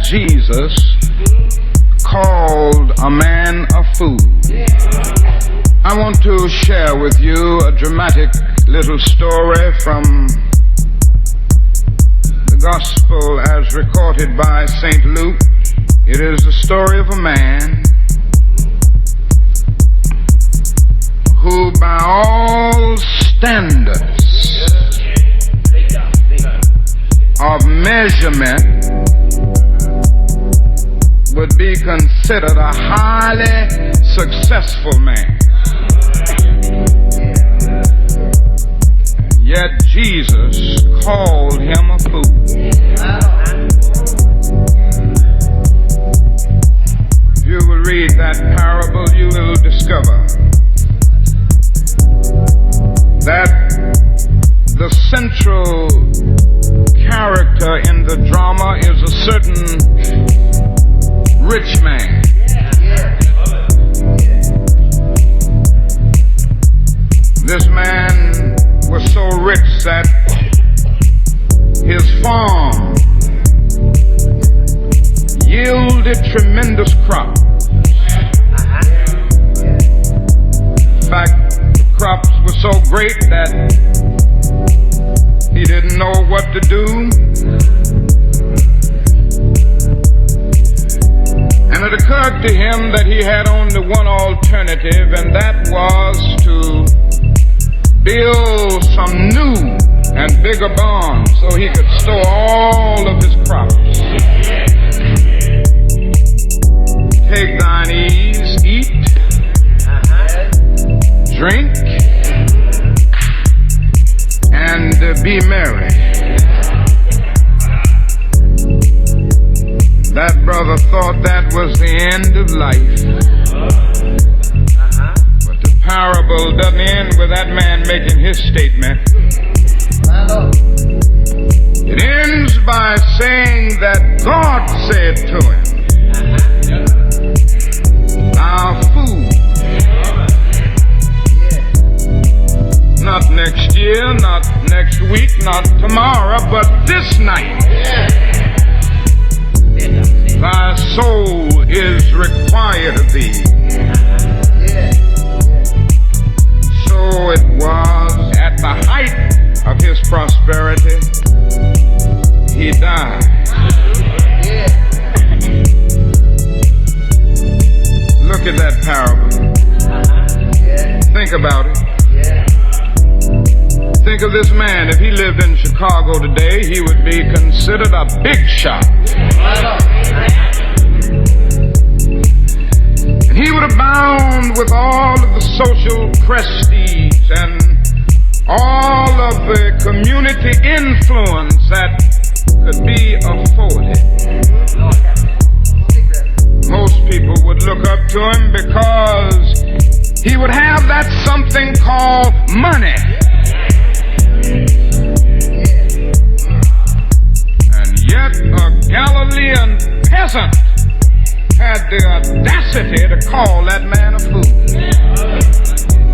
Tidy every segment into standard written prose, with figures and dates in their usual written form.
Jesus called a man a fool. I want to share with you a dramatic little story from the gospel as recorded by St. Luke. It is the story of a man who by all standards of measurement would be considered a highly successful man. And yet Jesus called him a fool. If you will read that parable, you will discover that the central character in the drama is a certain rich man. This man was so rich that his farm yielded tremendous crops. In fact, the crops were so great that he didn't know what to do. And it occurred to him that he had only one alternative, and that was to build some new and bigger barns so he could store all of his crops. Take thine ease, eat, drink, and be merry. That brother thought that was the end of life. But the parable doesn't end with that man making his statement. It ends by saying that God said to him, "Thou fool." Not next year, not next week, not tomorrow, but this night. Thy soul is required of thee. So it was at the height of his prosperity, he died. Look at that parable. Think about it. Think of this man. If he lived in Chicago today, he would be considered a big shot. And he would abound with all of the social prestige and all of the community influence that could be afforded. Most people would look up to him because he would have that something called money. And yet a Galilean peasant had the audacity to call that man a fool.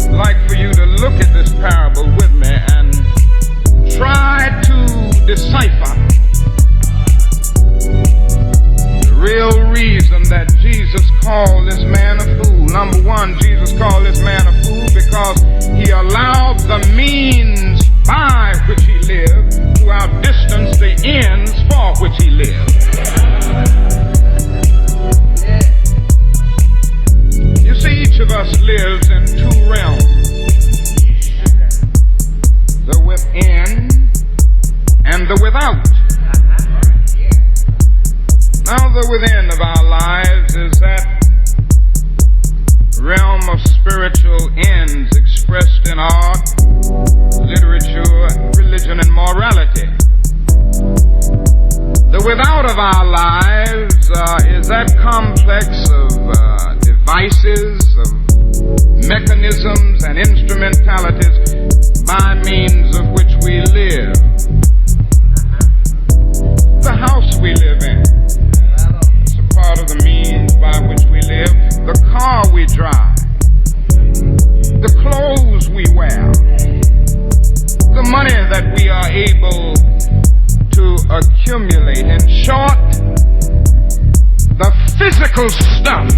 I'd like for you to look at this parable with me and try to decipher the real reason that Jesus called this man a fool. Number one, Jesus called this man a fool because he allowed the means by which he lived to outdistance the ends for which he lived. You see, each of us lives in two realms. The within and the without. Now the within of our lives is that realm of spiritual ends expressed in art, literature, religion, and morality. The without of our lives is that complex of devices, of mechanisms, and instrumentalities by means of which we live. The house we live in, it's a part of the means by which we live. The car we drive, the clothes we wear, the money that we are able to accumulate. In short, physical stuff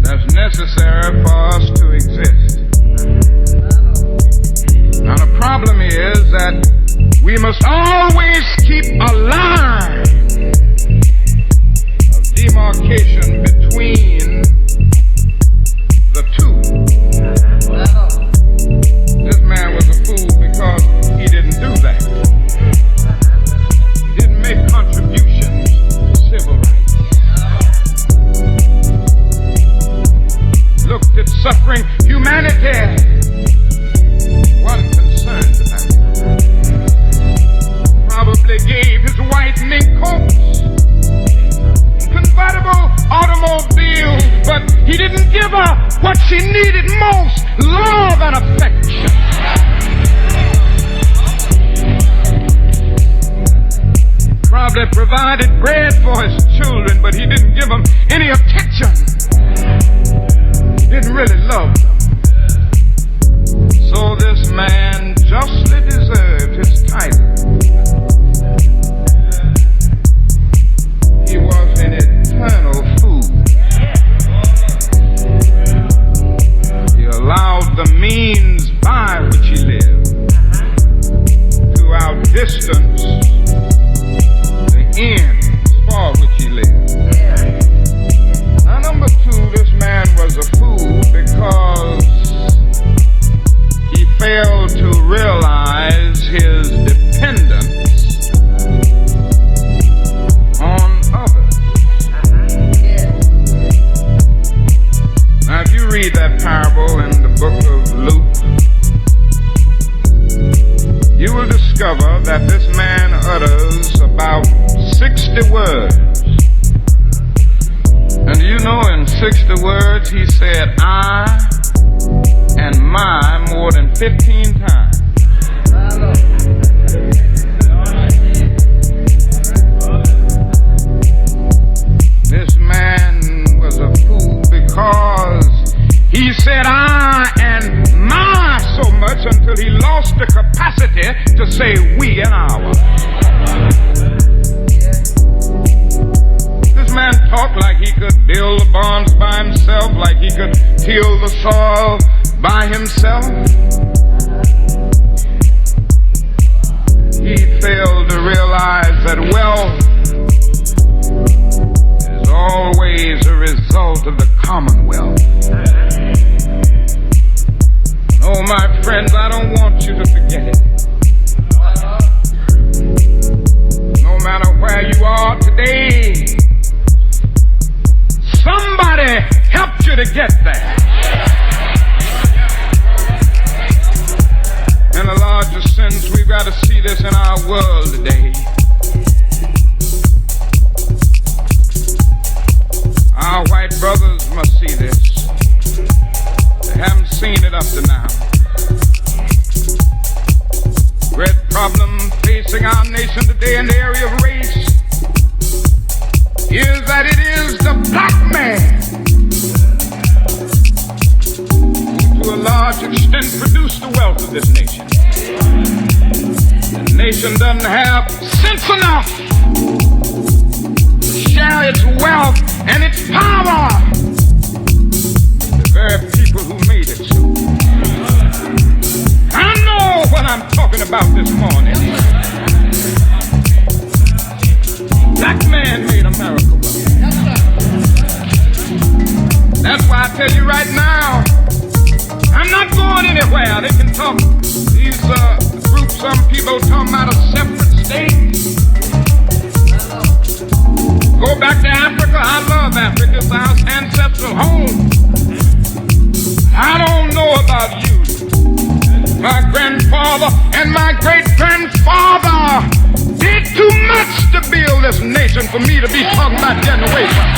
that's necessary for us to exist. Now the problem is that we must always keep a line of demarcation between the two. This man was a fool because he didn't do that. He didn't make contributions to civil rights. Looked at suffering humanity, wasn't concerned about it. Probably gave his wife mink coats, convertible automobiles, but he didn't give her what she needed most, love and affection. Probably provided bread for his children, but he didn't give them any attention. Didn't really love them. So this man justly deserved his title. He was an eternal fool. He allowed the means by which he lived to outdistance the ends for which he lived. Now, number two, this man was a fool because he failed to realize his dependence on others. Now, if you read that parable in the book of Luke, you will discover that this man utters about 60 words. And you know, in 60 words, he said I and my more than 15 times. This man was a fool because he said I and my so much until he lost the capacity to say we and our. This man talked like he could build the barns by himself, like he could till the soil by himself. He failed to realize that wealth is always a result of the commonwealth. Oh, my friends, I don't want you to forget it. No matter where you are today, somebody helped you to get there. In a larger sense, we've got to see this in our world today. Our white brothers must see this. They haven't seen it up to now. Great problem facing our nation today in the area of race is that it is the black man who to a large extent produced the wealth of this nation. The nation doesn't have sense enough to share its wealth and its power with the very people who made it so. I know what I'm talking about this morning. Black man made America wealthy. That's why I tell you right now, I'm not going anywhere. They can talk, these groups, some people talking about a separate state. Go back to Africa. I love Africa. It's our ancestral home. I don't know about you. My grandfather and my great-grandfather did too much to build this nation for me to be talking about getting away from it.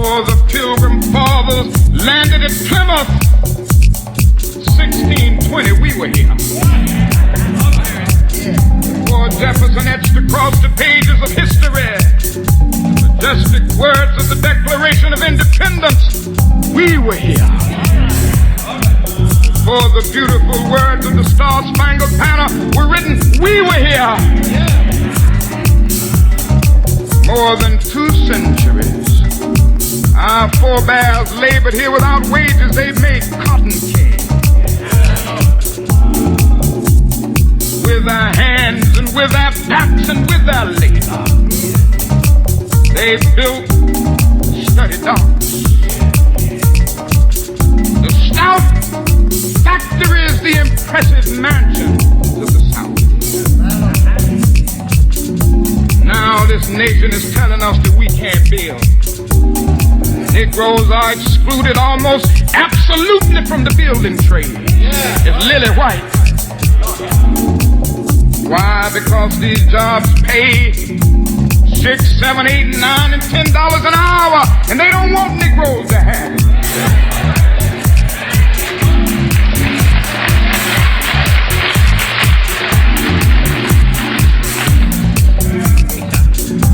Oh, the Pilgrim Fathers landed at Plymouth 1620. We were here. Before Jefferson etched across the pages of history the majestic words of the Declaration of Independence, we were here. For the beautiful words of the Star-Spangled Banner were written, we were here. More than 2 centuries. Our forebears labored here without wages. They made cotton candy. With their hands and with their backs and with their labor. They built sturdy docks. The stout factories, the impressive mansions of the South. Now this nation is telling us that we can't build. Negroes are excluded almost absolutely from the building trade. It's lily white. Why? Because these jobs pay $6, $7, $8, $9, and $10 an hour, and they don't want Negroes to have it.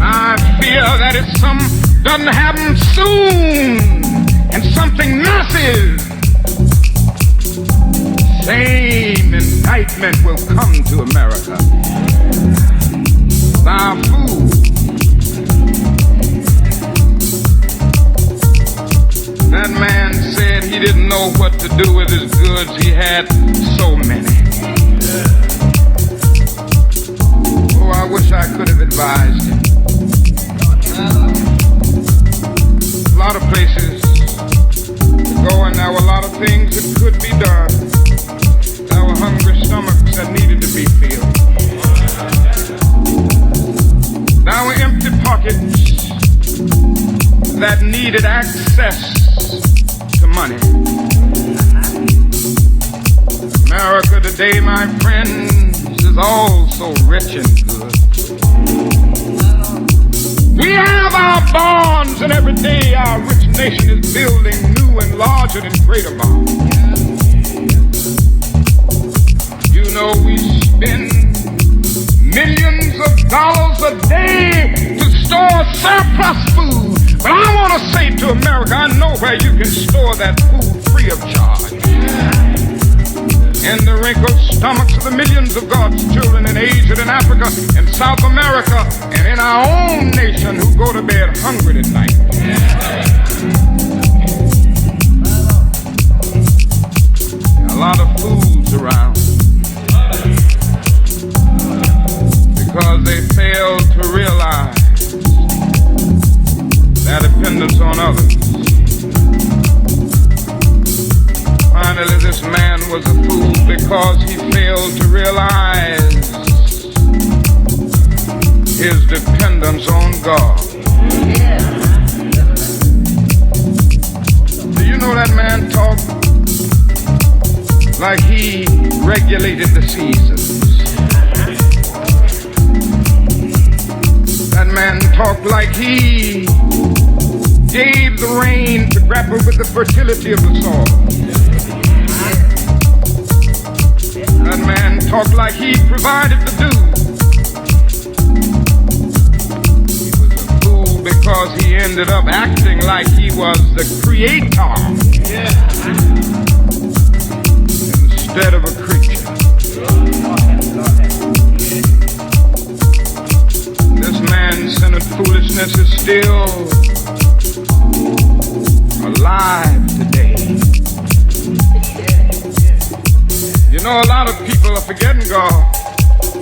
I fear that if doesn't happen soon, and something massive, same indictment will come to America. Our food. That man said he didn't know what to do with his goods. He had so many. Oh, I wish I could have advised him. A lot of places to go, and there were a lot of things that could be done. There were hungry stomachs that needed to be filled. There were empty pockets that needed access to money. America today, my friends, is all so rich and good. We have our bonds, and every day our rich nation is building new and larger and greater bonds. You know, we spend millions of dollars a day to store surplus food. But I want to say to America, I know where you can store that food free of charge. In the wrinkled stomachs of the millions of God's children in Asia and Africa and South America and in our own nation who go to bed hungry at night. A lot of foods around because they fail to realize their dependence on others. Finally, this man was a fool because he failed to realize his dependence on God. Do you know that man talked like he regulated the seasons? That man talked like he gave the rain to grapple with the fertility of the soil. That man talked like he provided the dew. He was a fool because he ended up acting like he was the creator instead of a creature. This man-centered foolishness is still alive today. You know, a lot of people are forgetting God.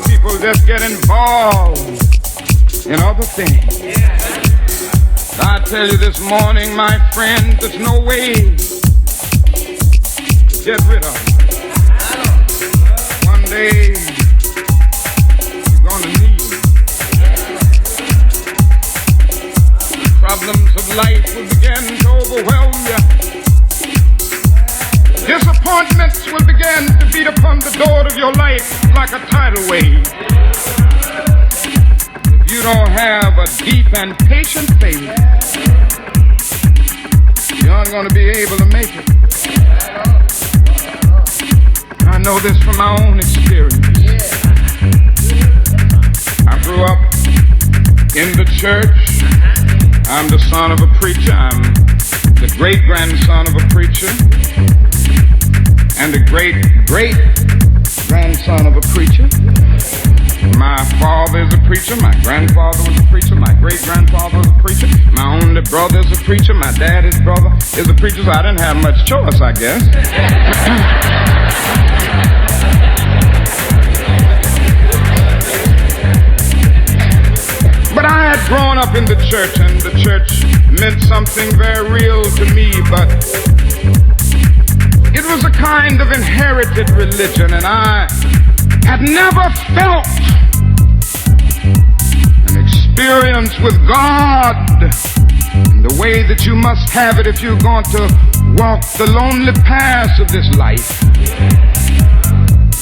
People just get involved in other things. I tell you this morning, my friend, there's no way to get rid of it. One day, you're going to need it. Problems of life will begin to overwhelm you. Disappointments will begin to beat upon the door of your life like a tidal wave. If you don't have a deep and patient faith, you aren't going to be able to make it. I know this from my own experience. I grew up in the church. I'm the son of a preacher. I'm the great-grandson of a preacher. and the great-great-grandson of a preacher. My father is a preacher, my grandfather was a preacher, my great-grandfather was a preacher, my only brother is a preacher, my daddy's brother is a preacher, so I didn't have much choice, I guess. But I had grown up in the church, and the church meant something very real to me, but it was a kind of inherited religion, and I had never felt an experience with God in the way that you must have it if you're going to walk the lonely paths of this life.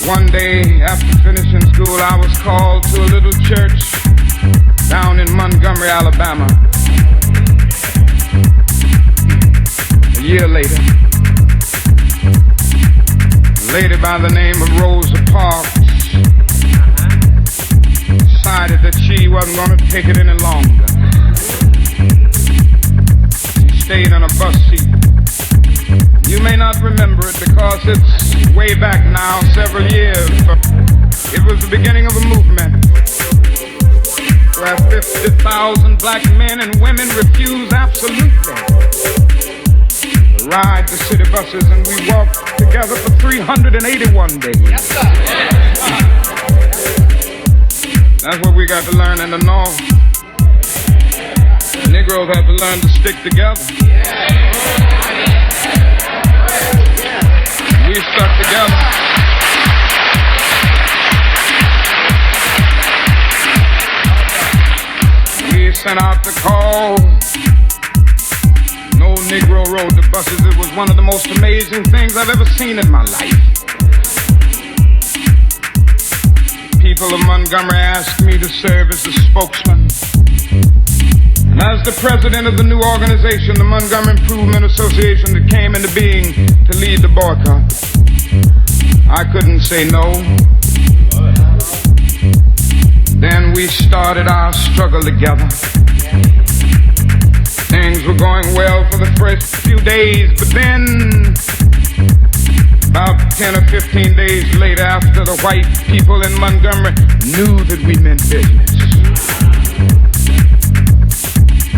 One day after finishing school, I was called to a little church down in Montgomery, Alabama. A year later, a lady by the name of Rosa Parks decided that she wasn't going to take it any longer. She stayed in a bus seat. You may not remember it because it's way back now, several years, but it was the beginning of a movement where 50,000 black men and women refused absolutely to ride the city buses, and we walked together for 381 days. Yes, sir. That's what we got to learn in the North. Negroes have to learn to stick together. We stuck together. We sent out the call. No Negro rode the buses. It was one of the most amazing things I've ever seen in my life. People of Montgomery asked me to serve as the spokesman. And as the president of the new organization, the Montgomery Improvement Association, that came into being to lead the boycott, I couldn't say no. Then we started our struggle together. Things were going well for the first few days, but then about 10 or 15 days later, after the white people in Montgomery knew that we meant business,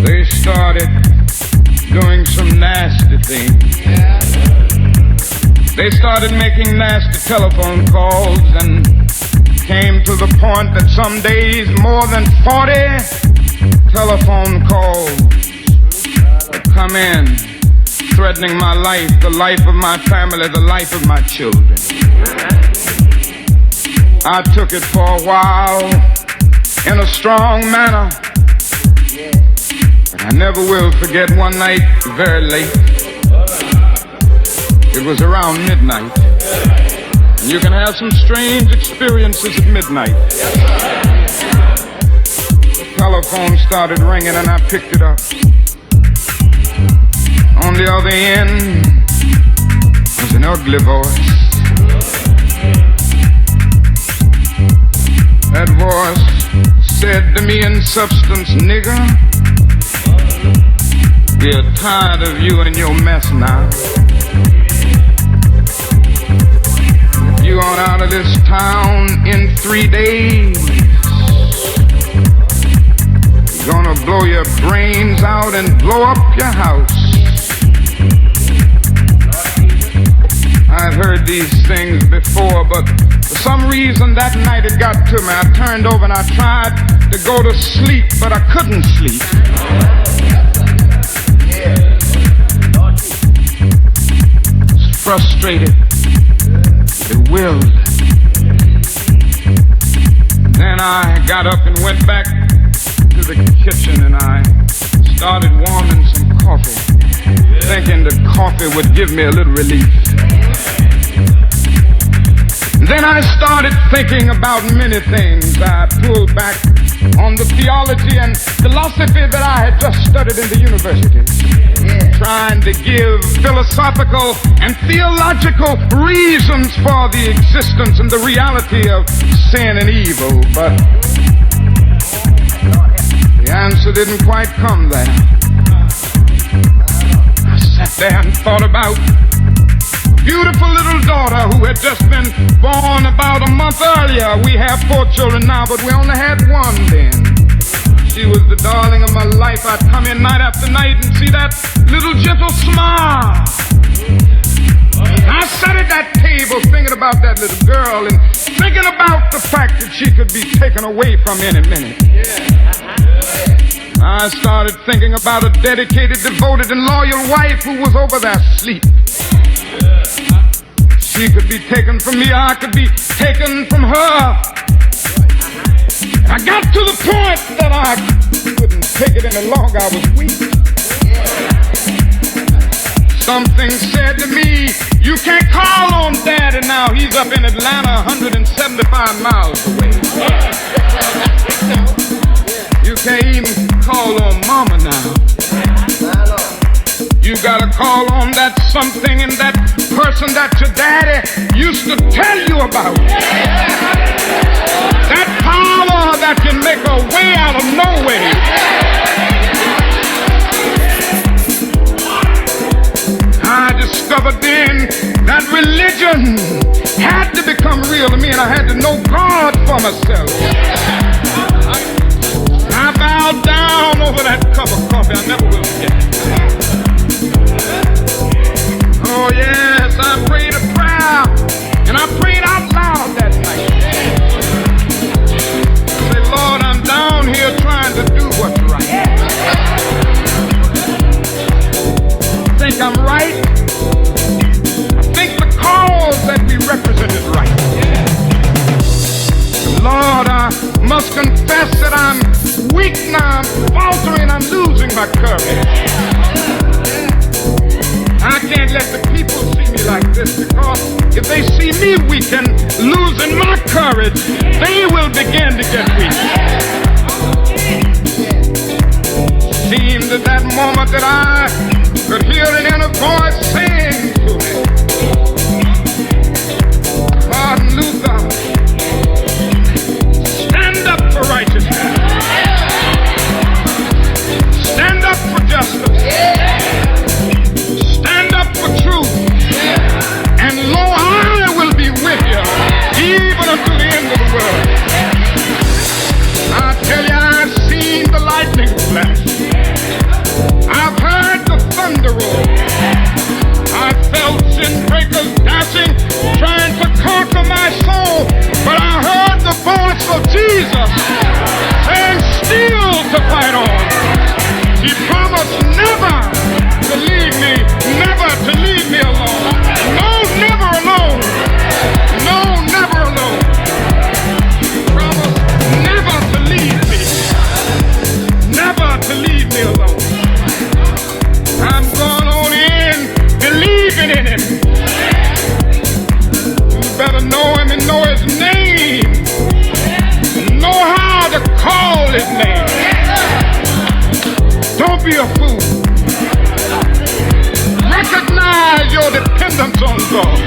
they started doing some nasty things. They started making nasty telephone calls and came to the point that some days more than 40 telephone calls would come in, threatening my life, the life of my family, the life of my children. I took it for a while in a strong manner, but I never will forget one night very late. It was around midnight. And you can have some strange experiences at midnight. The telephone started ringing and I picked it up. On the other end was an ugly voice. That voice said to me in substance, "Nigger, we're tired of you and your mess now. If you aren't out of this town in 3 days, we're gonna blow your brains out and blow up your house." I've heard these things before, but for some reason that night it got to me. I turned over and I tried to go to sleep, but I couldn't sleep. Frustrated, bewildered. Then I got up and went back to the kitchen and I started warming some coffee, thinking the coffee would give me a little relief. Then I started thinking about many things. I pulled back on the theology and philosophy that I had just studied in the university, trying to give philosophical and theological reasons for the existence and the reality of sin and evil, but the answer didn't quite come there. I sat there and thought about beautiful little daughter who had just been born about a month earlier. We have 4 children now, but we only had 1 then. She was the darling of my life. I'd come in night after night and see that little gentle smile. I sat at that table thinking about that little girl and thinking about the fact that she could be taken away from any minute. I started thinking about a dedicated, devoted, and loyal wife who was over there asleep. She could be taken from me, I could be taken from her. I got to the point that I couldn't take it any longer. I was weak. Something said to me, you can't call on Daddy now. He's up in Atlanta, 175 miles away. You can't even call on Mama now. You gotta call on that something and that person that your daddy used to tell you about. That power that can make a way out of no way. I discovered then that religion had to become real to me, and I had to know God for myself. I bowed down over that cup of coffee. I never will forget it. Oh yes, I prayed a prayer, and I prayed out loud that night. I said, Lord, I'm down here trying to do what's right. I think I'm right. I think the cause that we represent is right. Lord, I must confess that I'm weak now, I'm faltering, I'm losing my courage. I can't let the people see me like this, because if they see me weak and losing my courage, they will begin to get weak. Seemed at that moment that I could hear an inner voice saying to me, Martin Luther, stand up for righteousness. Stand up for justice. Stand up for truth. And lo, I will be with you even unto the end of the world. I tell you, I've seen the lightning flash. I've heard the thunder roll. I felt sin breakers dashing, trying to conquer my soul. But I heard the voice of Jesus saying still to fight on. He promised never to leave me, never to leave me alone. No, never alone. No, never alone. He promised never to leave me, never to leave me alone. I'm going on in believing in him. You better know him and know his name. Know how to call his name. Don't be a fool. Recognize your dependence on God.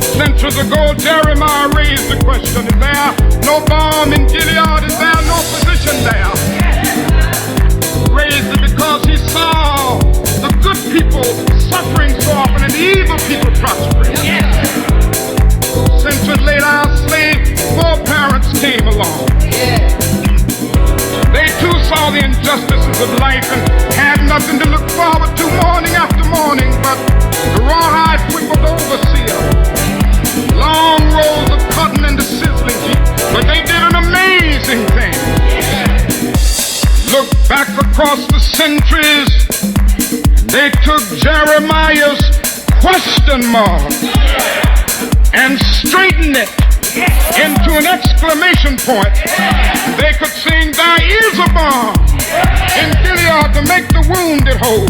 Centuries ago, Jeremiah raised the question, is there no balm in Gilead? Is there no physician there? Raised it because he saw the good people suffering so often and the evil people prospering. Centuries later, our slave foreparents came along. They too saw the injustices of life and had nothing to look forward to morning after morning but the rawhide whip of the overseer, long rows of cotton and the sizzling heat. But they did an amazing thing. Look back across the centuries, they took Jeremiah's question mark and straightened it into an exclamation point. They could sing, there is a balm in Gilead to make the wounded whole.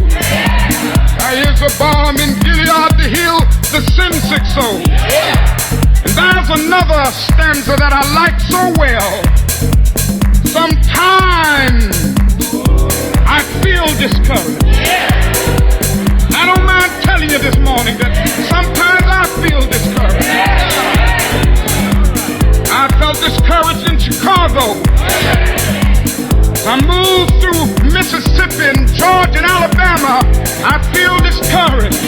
There is a balm in Gilead to heal the sin-sick soul. And there's another stanza that I like so well. Sometimes I feel discouraged. I don't mind telling you this morning that sometimes I feel discouraged. I felt discouraged in Chicago. I moved through Mississippi and Georgia and Alabama. I feel discouraged.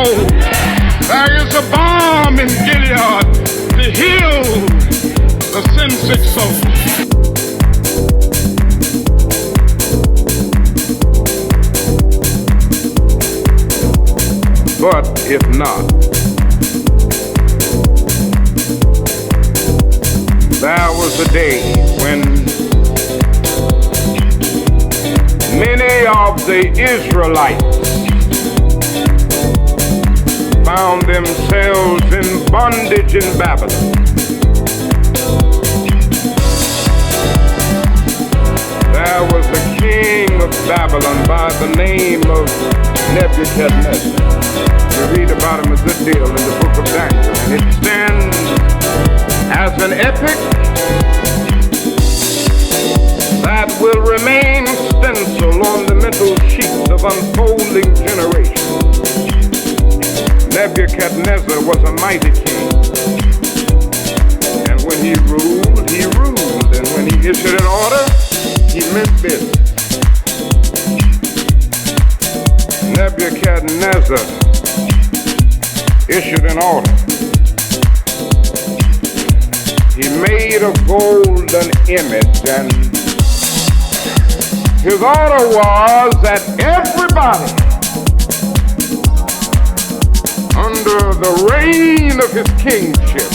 cold. There is a balm in Gilead to heal the sin-sick soul. But if not, there was a day when many of the Israelites found themselves in bondage in Babylon. There was a king of Babylon by the name of Nebuchadnezzar. We read about him a good deal in the book of Daniel, and it stands as an epic that will remain stenciled on the mental sheets of unfolding generations. Nebuchadnezzar was a mighty king, and when he ruled, and when he issued an order, he meant business. Nebuchadnezzar issued an order. He made a golden image, and his order was that everybody under the reign of his kingship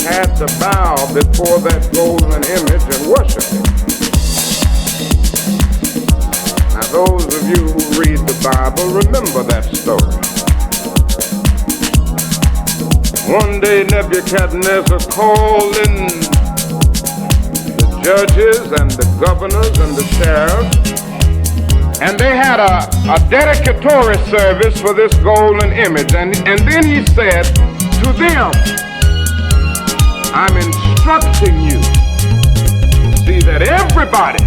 had to bow before that golden image and worship it. Now, those of you who read the Bible remember that story. One day Nebuchadnezzar called in the judges and the governors and the sheriffs, and they had a dedicatory service for this golden image. And then he said to them, I'm instructing you to see that everybody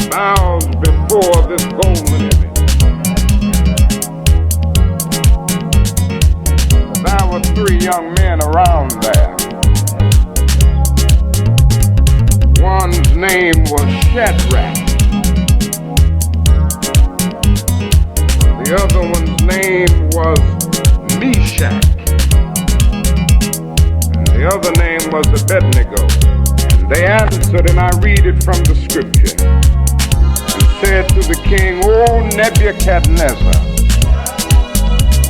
bows before this golden image. There were 3 young men around there. One's name was Shadrach. The other one's name was Meshach. And the other name was Abednego. And they answered, and I read it from the scripture. He said to the king, O Nebuchadnezzar,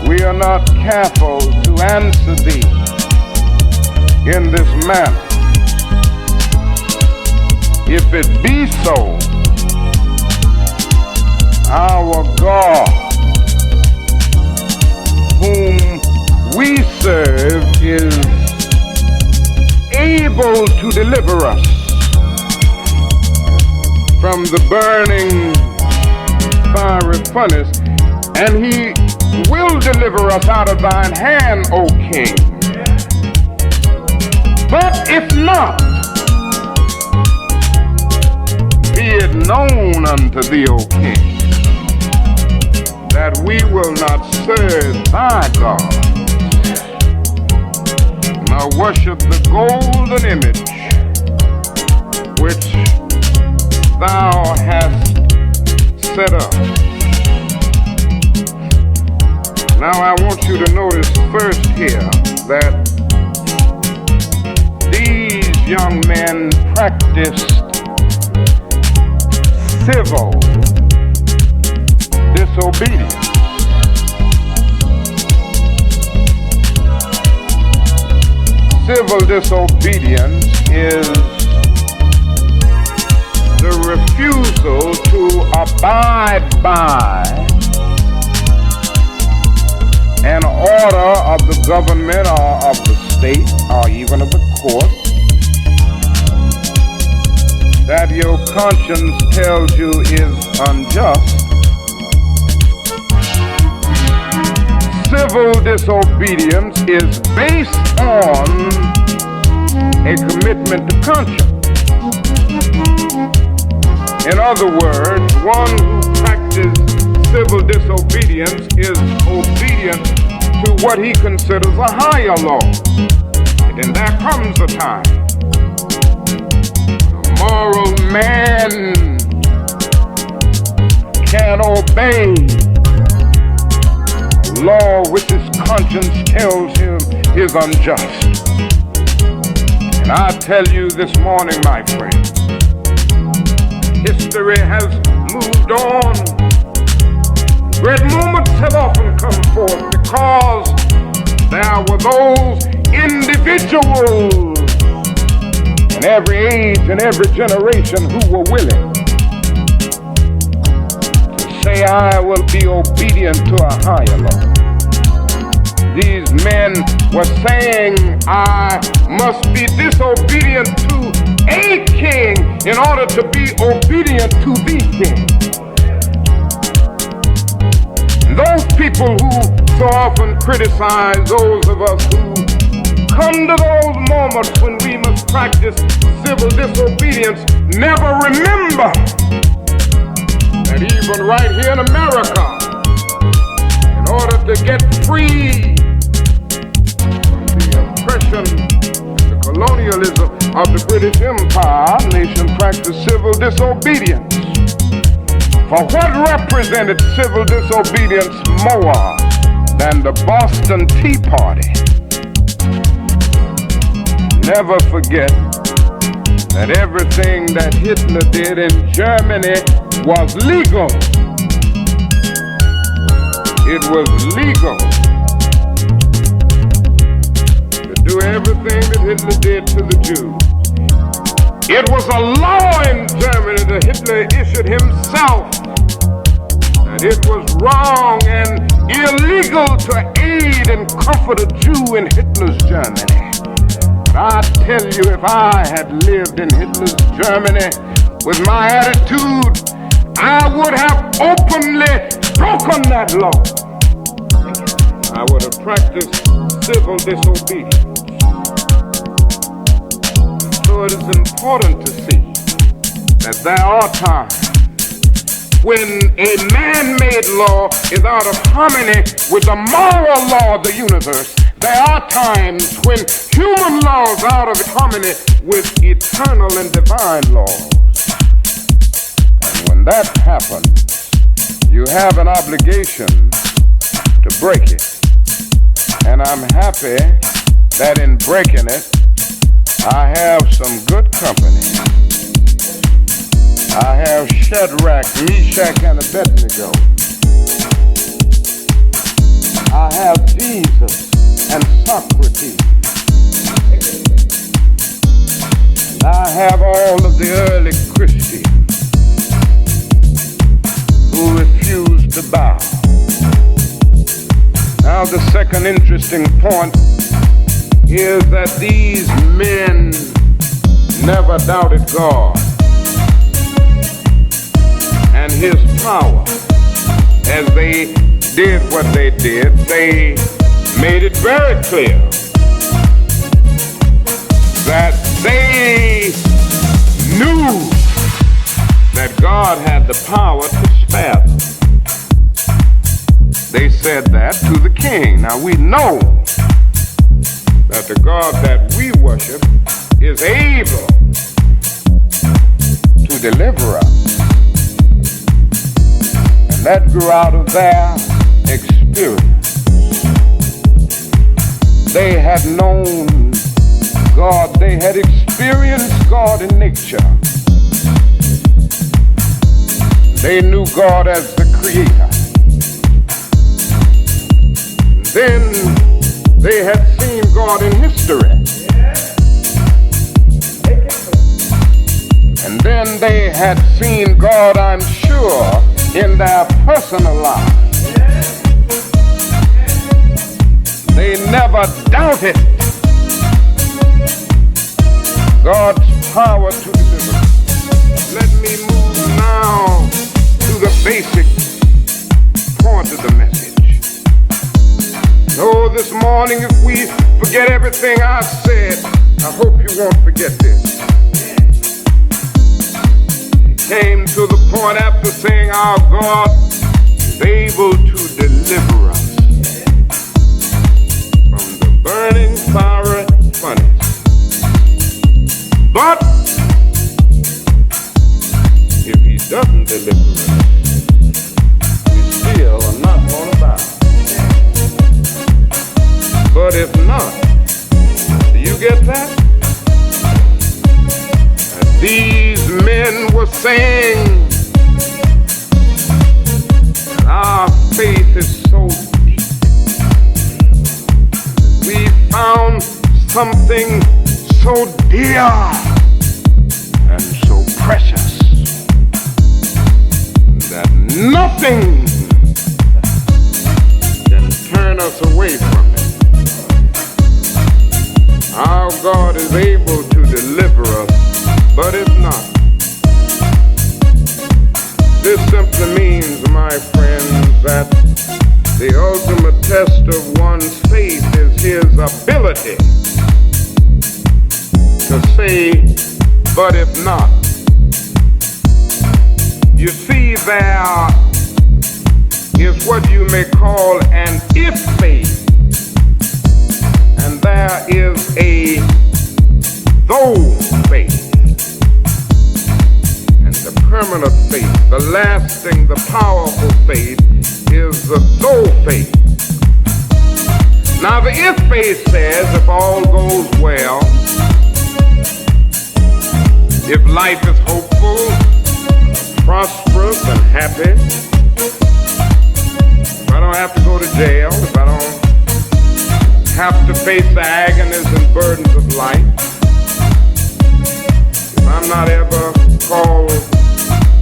we are not careful to answer thee in this manner. If it be so, our God, whom we serve, is able to deliver us from the burning fiery furnace, and he will deliver us out of thine hand, O king. But if not, be it known unto thee, O king, that we will not serve thy God, nor worship the golden image which thou hast set up. Now I want you to notice first here that these young men practiced civil disobedience. Civil disobedience is the refusal to abide by an order of the government or of the state or even of the court that your conscience tells you is unjust. Civil disobedience is based on a commitment to conscience. In other words, one who practices civil disobedience is obedient to what he considers a higher law. And then there comes a time when a moral man can obey law which his conscience tells him is unjust. And I tell you this morning, my friend, history has moved on. Great moments have often come forth because there were those individuals in every age and every generation who were willing to say, I will be obedient to a higher law. These men were saying, I must be disobedient to a king in order to be obedient to the king. Those people who so often criticize those of us who come to those moments when we must practice civil disobedience never remember that even right here in America, in order to get free from the oppression and the colonialism of the British Empire, our nation practiced civil disobedience. For what represented civil disobedience more than the Boston Tea Party? Never forget that everything that Hitler did in Germany was legal. It was legal to do everything that Hitler did to the Jews. It was a law in Germany that Hitler issued himself that it was wrong and illegal to aid and comfort a Jew in Hitler's Germany. But I tell you, if I had lived in Hitler's Germany with my attitude, I would have openly broken that law. I would have practiced civil disobedience. So it is important to see that there are times when a man-made law is out of harmony with the moral law of the universe. There are times when human laws are out of harmony with eternal and divine laws. And when that happens, you have an obligation to break it. And I'm happy that in breaking it, I have some good company. I have Shadrach, Meshach, and Abednego. I have Jesus and Socrates. And I have all of the early Christians who refused to bow. Now the second interesting point is that these men never doubted God and his power. As they did what they did, they made it very clear that they knew that God had the power to spare them. They said that to the king. Now we know that the God that we worship is able to deliver us. And that grew out of their experience. They had known God. They had experienced God in nature. They knew God as the creator. Then they had seen God in history. And then they had seen God, I'm sure, in their personal lives. They never doubted God's power to deliver. Let me move now to the basic point of the message. So this morning, if we forget everything I said, I hope you won't forget this. He came to the point after saying our God is able to deliver us from the burning fiery furnace. But if he doesn't deliver us, we still are not going to bow. that? These men were saying that our faith is so deep. We found something so dear and so precious that nothing can turn us away from it. Our God is able to deliver us, but if not, this simply means, my friends, that the ultimate test of one's faith is his ability to say, but if not. You see, there is what you may call an if faith, and there is a though faith. And the permanent faith, the lasting, the powerful faith is the though faith. Now the if faith says if all goes well, if life is hopeful, prosperous and happy, if I don't have to go to jail, if I don't have to face the agonies and burdens of life, if I'm not ever called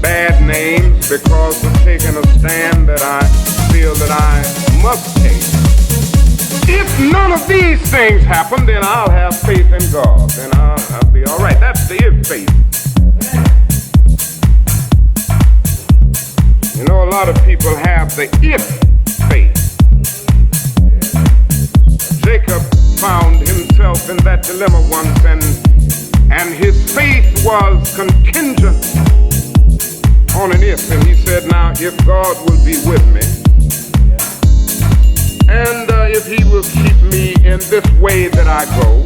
bad names because of taking a stand that I feel that I must take, if none of these things happen, then I'll have faith in God. Then I'll be all right. That's the if faith. You know, a lot of people have the if faith. Jacob found himself in that dilemma once, and his faith was contingent on an if. And he said, now, if God will be with me, and if he will keep me in this way that I go,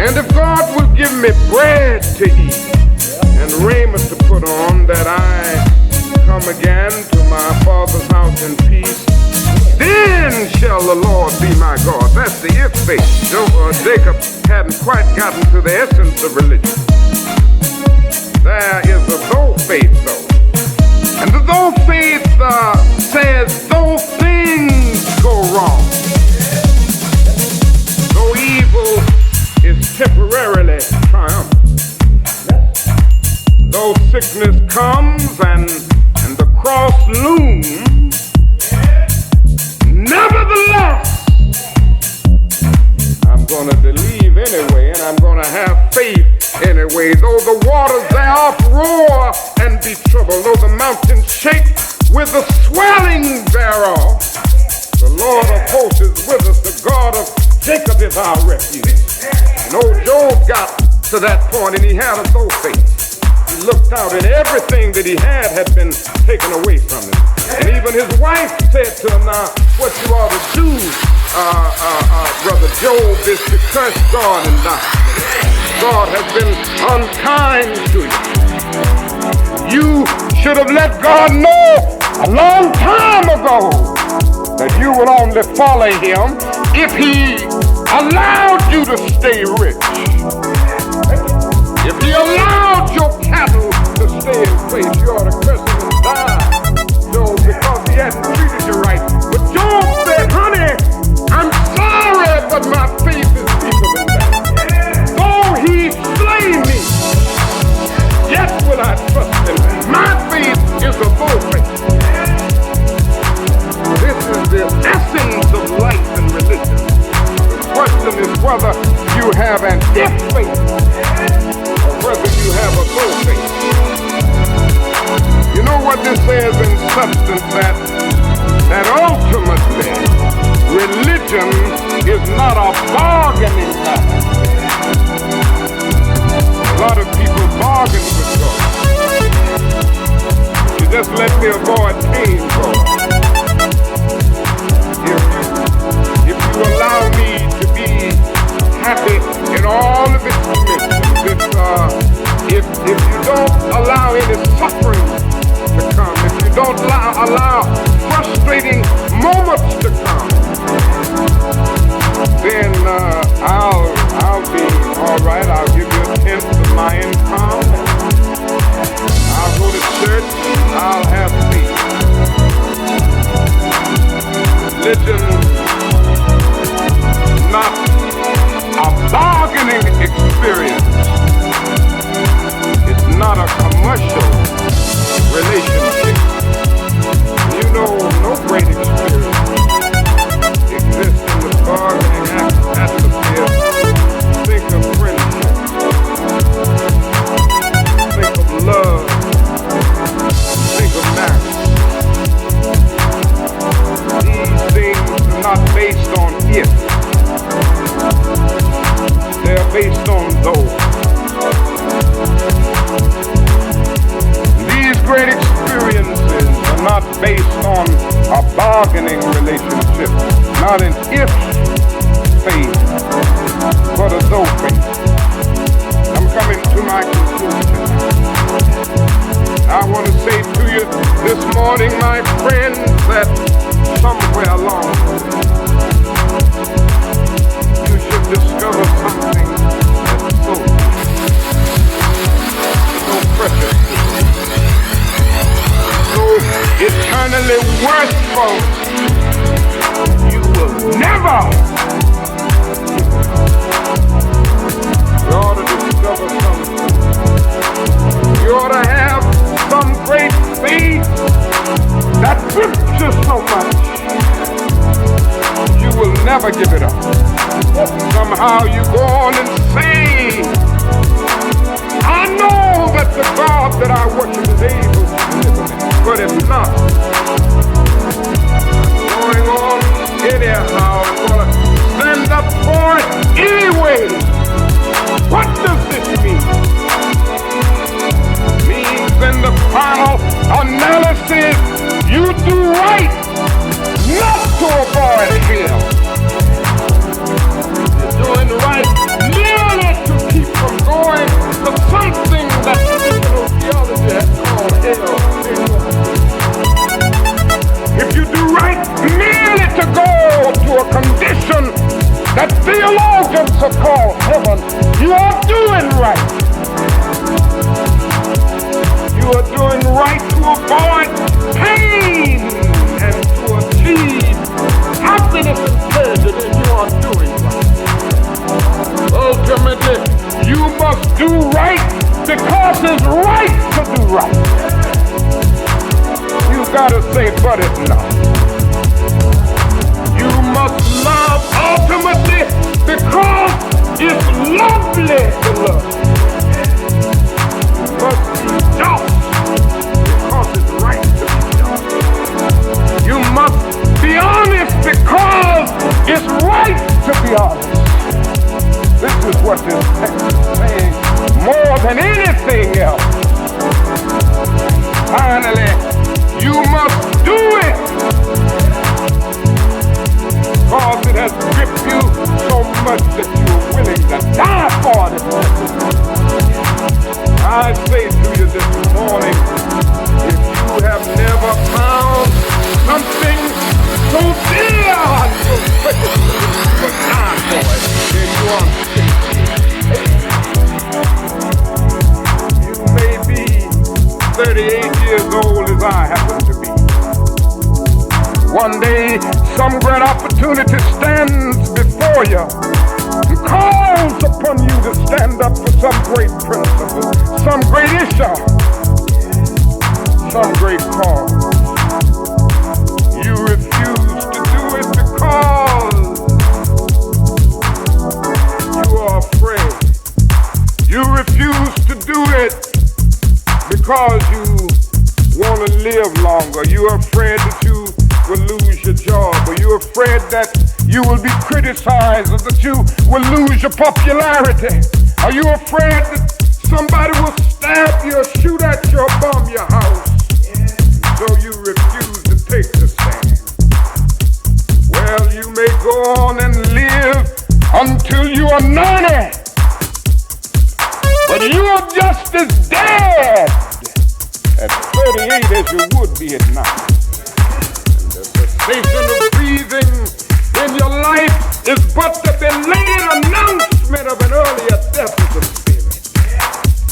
and if God will give me bread to eat and raiment to put on, that I come again to my Father's house in peace, then shall the Lord be my God. That's the if faith. Jacob hadn't quite gotten to the essence of religion. There is a though faith, though. And the though faith says, though things go wrong, though evil is temporarily triumphant, though sickness comes and the cross looms, nevertheless, I'm going to believe anyway, and I'm going to have faith anyway. Though the waters thereof roar and be troubled, though the mountains shake with the swelling thereof, the Lord of hosts is with us, the God of Jacob is our refuge. And old Job got to that point, and he had a though faith. He looked out, and everything that he had been taken away from him. And even his wife said to him, now, what you ought to do, Brother Job, is to curse God and die. God has been unkind to you. You should have let God know a long time ago that you would only follow him if he allowed you to stay rich. If he allowed your cattle to stay in place, you ought to curse him and die. No, because he hadn't treated you right. But Job said, honey, I'm sorry, but my faith is deeper than that. Though he slay me, yet will I trust him. My faith is a full faith. This is the essence of life and religion. The question is whether you have an if faith or whether you have a full faith. You know what this says in substance, that ultimately religion is not a bargaining matter. A lot of people bargain with God. You just let me avoid pain, God. If you allow me to be happy in all of its dimensions, if you don't allow any suffering to come, if you don't allow frustrating moments to come, then I'll based on those. These great experiences are not based on a bargaining relationship, not an if faith, but a though faith. I'm coming to my conclusion. I want to say to you this morning, my friends, that somewhere along you should discover something that's so precious, so eternally worthful. You will never. You ought to discover something. You ought to have some great faith that grips you so much you will never give it up. Somehow you go on and say, I know that the God that I worship is able to deliver me, but if not, I'm going on anyhow. I'm going to stand up for it anyway. What does this mean? It means in the final analysis, you do right not to avoid hell. You're doing right merely to keep from going to something that traditional theology has called hell. If you do right merely to go to a condition that theologians have called heaven, you are doing right. You are doing right to avoid pain and to achieve happiness and pleasure, then you are doing right. Ultimately, you must do right because it's right to do right. You gotta say, but it's not. You must love ultimately because it's lovely to love. You must be just because it's right to be just. You must be honest because it's right to be honest. This is what this text is saying more than anything else. Finally, you must do it because it has gripped you so much that you're willing to die for it. I say to you this morning, if you have never found something so dear and so precious to die for it, then you are you may be 38 years old as I happen to be. One day, some great opportunity stands before you and calls upon you to stand up for some great principle, some great issue, some great cause. You refuse to do it because you are afraid. You refuse to do it because you want to live longer. You're afraid that you will lose your job, or you're afraid that you will be criticized, or that you will lose your popularity. Are you afraid that somebody will stab you or shoot at you or bomb your house? So you refuse to take the stand. Well, you may go on and live until you are 90, but you are just as dead at 38 as you would be at 90. The cessation of breathing in your life is but the belated announcement of an earlier death of the spirit.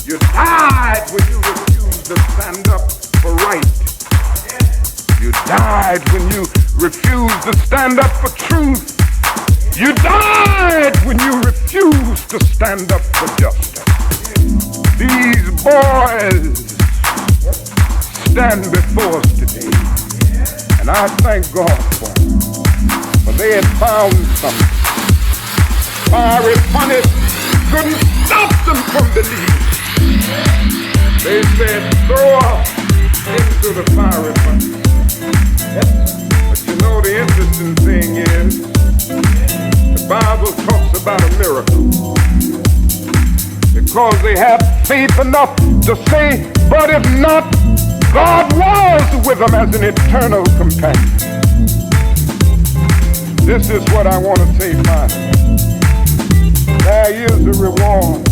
You died when you refused to stand up for right. You died when you refused to stand up for truth. You died when you refused to stand up for justice. These boys stand before us today, and I thank God for them, for they had found something. Fiery funny couldn't stop them from believing. They said, throw us into the fiery funny. But you know, the interesting thing is, the Bible talks about a miracle. because they had faith enough to say, but if not, God was with them as an eternal companion. This is what I want to say finally. There is a reward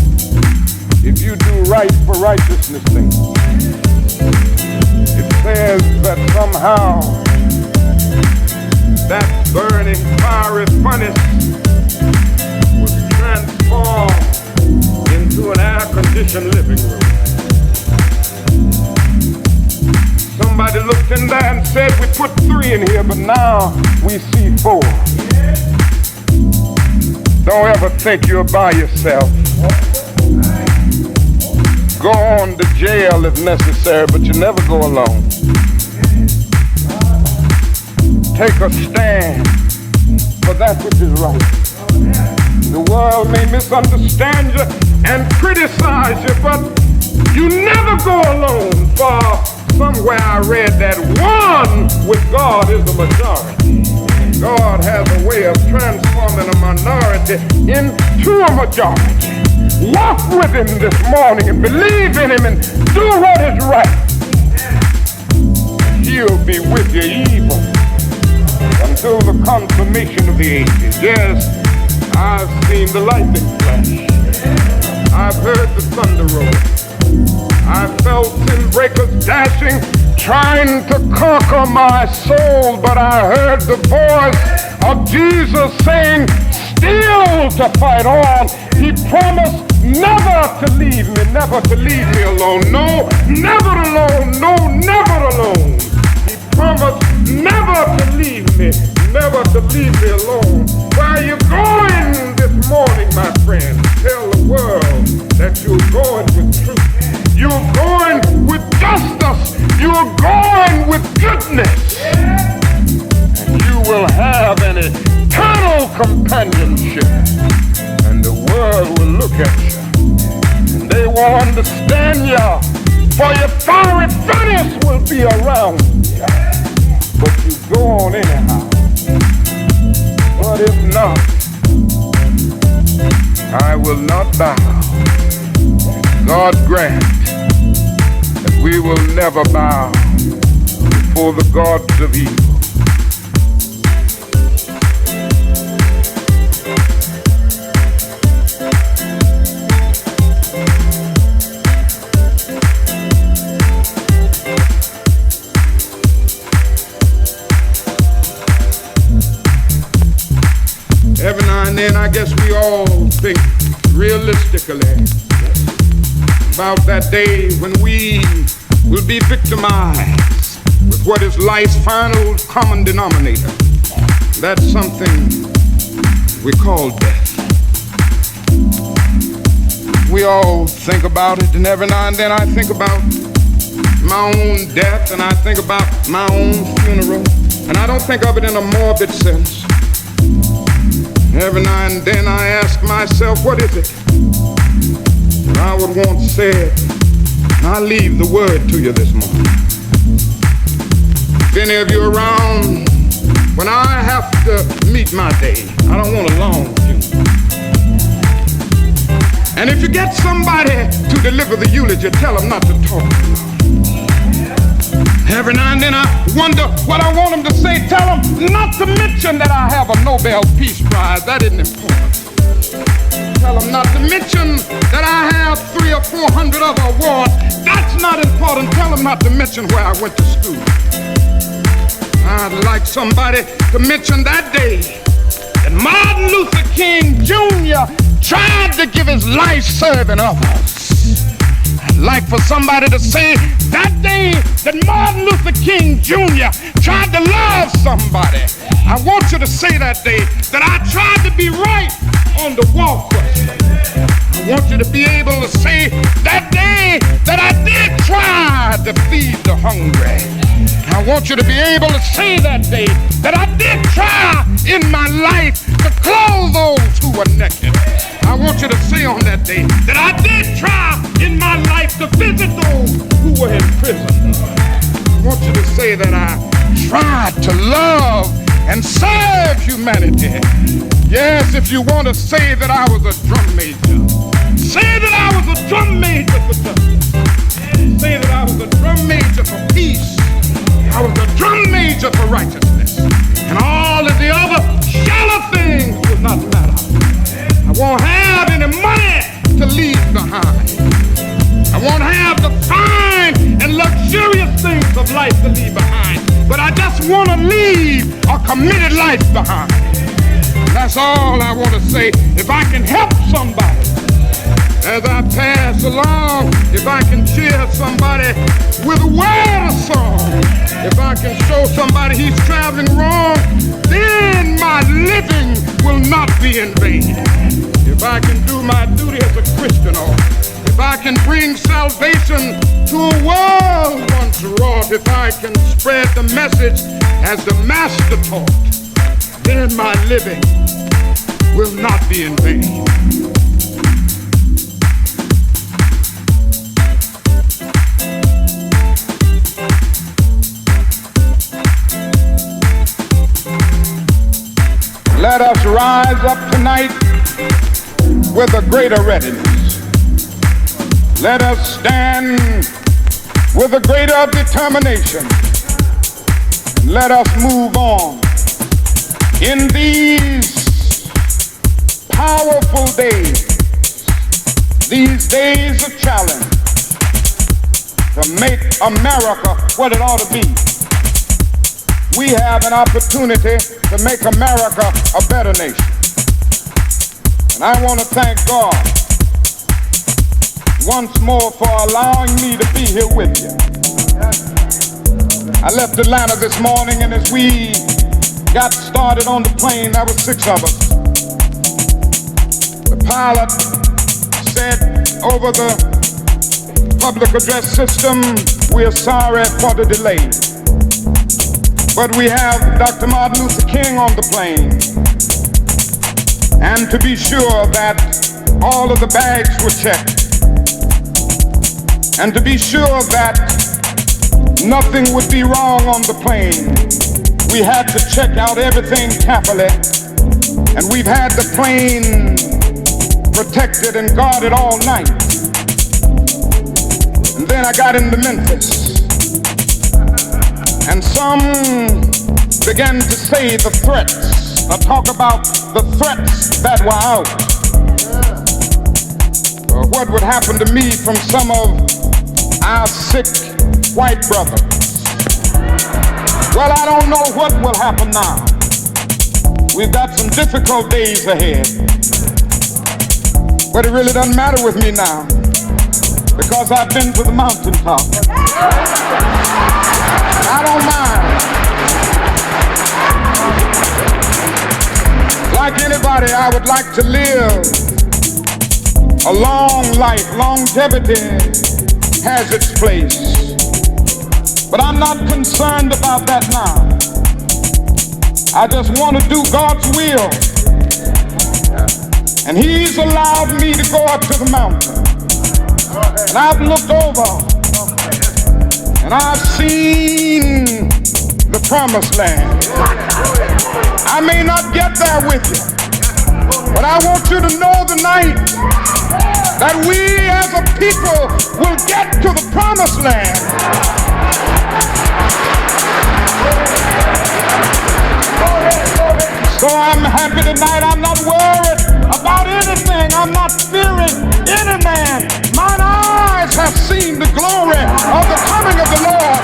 if you do right for righteousness' sake. It says that somehow that burning fiery furnace was transformed into an air-conditioned living room. Somebody looked in there and said, we put 3 in here, but now we see 4. Don't ever think you're by yourself. Go on to jail if necessary, but you never go alone. Take a stand for that which is right. The world may misunderstand you and criticize you, but you never go alone. For somewhere I read that one with God is the majority. God has a way of transforming a minority into a majority. Walk with him this morning and believe in him and do what is right. He'll be with you even until the consummation of the ages. Yes, I've seen the lightning flash. I've heard the thunder roll. I felt sin breakers dashing, trying to conquer my soul, but I heard the voice of Jesus saying, still to fight on. He promised never to leave me alone. No, never alone. No, never alone. He promised never to leave me alone. Where are you going this morning, my friend? Tell the world that you're going with truth. You're going with justice. You're going with goodness. And you will have an eternal companionship. And the world will look at you. And they won't understand you. For your fiery furnace will be around you. But you go on anyhow. But if not, I will not bow. God grant that we will never bow before the gods of evil. Every now and then I guess we all think realistically about that day when we will be victimized with what is life's final common denominator. That's something we call death. We all think about it, and every now and then I think about my own death, and I think about my own funeral, and I don't think of it in a morbid sense. Every now and then I ask myself, what is it? And I would want to say it. I'll leave the word to you this morning. If any of you are around when I have to meet my day, I don't want a long funeral. And if you get somebody to deliver the eulogy, tell them not to talk too long. Every now and then I wonder what I want them to say. Tell them not to mention that I have a Nobel Peace Prize. That isn't important. Tell them not to mention that I have 300 or 400 other awards. That's not important. Tell them not to mention where I went to school. I'd like somebody to mention that day that Martin Luther King Jr. tried to give his life serving others. I'd like for somebody to say that day that Martin Luther King Jr. tried to love somebody. I want you to say that day that I tried to be right on the walk question. I want you to be able to say that day that I did try to feed the hungry. I want you to be able to say that day that I did try in my life to clothe those who were naked. I want you to say on that day that I did try in my life to visit those who were in prison. I want you to say that I tried to love and serve humanity. Yes, if you want to say that I was a drum major, Say that I was a drum major for justice. Say that I was a drum major for peace. I was a drum major for righteousness. And all of the other shallow things will not matter. I won't have any money to leave behind. I won't have the fine and luxurious things of life to leave behind. But I just want to leave a committed life behind. That's all I want to say. If I can help somebody as I pass along, if I can cheer somebody with a word of song, if I can show somebody he's traveling wrong, then my living will not be in vain. If I can do my duty as a Christian, or if I can bring salvation to a world once wrought, if I can spread the message as the Master taught, then my living will not be in vain. Let us rise up tonight with a greater readiness. Let us stand with a greater determination. Let us move on in these powerful days, these days of challenge, to make America what it ought to be. We have an opportunity to make America a better nation. And I want to thank God once more for allowing me to be here with you. I left Atlanta this morning, and as we got started on the plane, there were 6 of us. The pilot said over the public address system, "We're sorry for the delay, but we have Dr. Martin Luther King on the plane, and to be sure that all of the bags were checked, and to be sure that nothing would be wrong on the plane, we had to check out everything carefully, and we've had the plane protected and guarded all night." And then I got into Memphis, and some began to say the threats, talk about the threats that were out. What would happen to me from some of our sick white brothers? Well, I don't know what will happen now. We've got some difficult days ahead. But it really doesn't matter with me now, because I've been to the mountaintop. I don't mind. Like anybody, I would like to live a long life. Longevity has its place. But I'm not concerned about that now. I just want to do God's will. And He's allowed me to go up to the mountain. And I've looked over, and I've seen the promised land. I may not get there with you, but I want you to know tonight that we as a people will get to the promised land. So I'm happy tonight. I'm not worried about anything. I'm not fearing any man. Mine eyes have seen the glory of the coming of the Lord.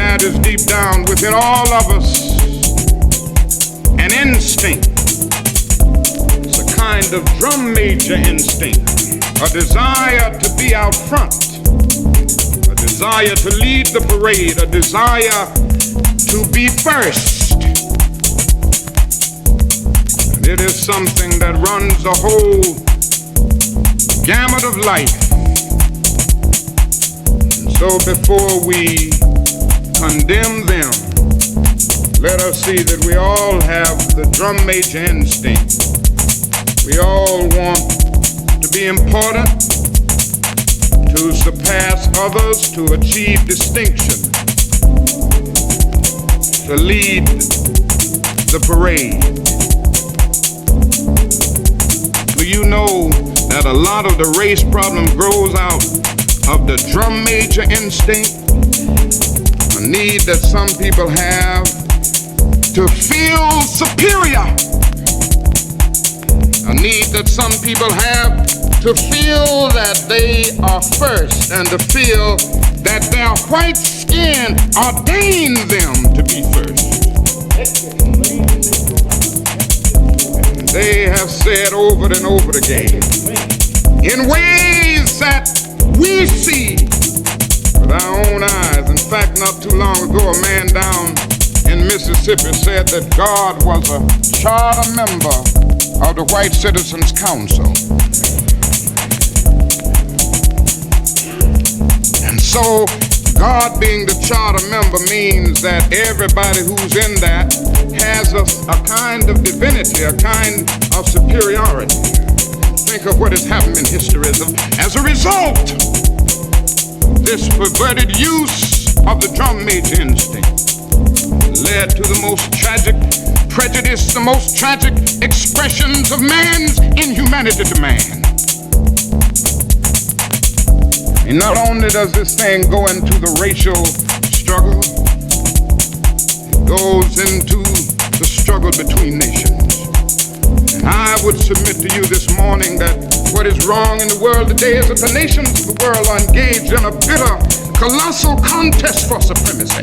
that is deep down within all of us an instinct. It's a kind of drum major instinct, a desire to be out front, a desire to lead the parade, a desire to be first. And it is something that runs the whole gamut of life. And so before we condemn them, let us see that we all have the drum major instinct. We all want to be important, to surpass others, to achieve distinction, to lead the parade. Do you know that a lot of the race problem grows out of the drum major instinct? A need that some people have to feel superior. A need that some people have to feel that they are first and to feel that their white skin ordained them to be first. And they have said over and over again, in ways that we see with our own eyes. In fact, not too long ago, a man down in Mississippi said that God was a charter member of the White Citizens Council. And so God being the charter member means that everybody who's in that has a kind of divinity, a kind of superiority. Think of what has happened in history. As a result, this perverted use of the drum major instinct led to the most tragic prejudice, the most tragic expressions of man's inhumanity to man. And not only does this thing go into the racial struggle, it goes into the struggle between nations. And I would submit to you this morning that what is wrong in the world today is that the nations of the world are engaged in a bitter, colossal contest for supremacy.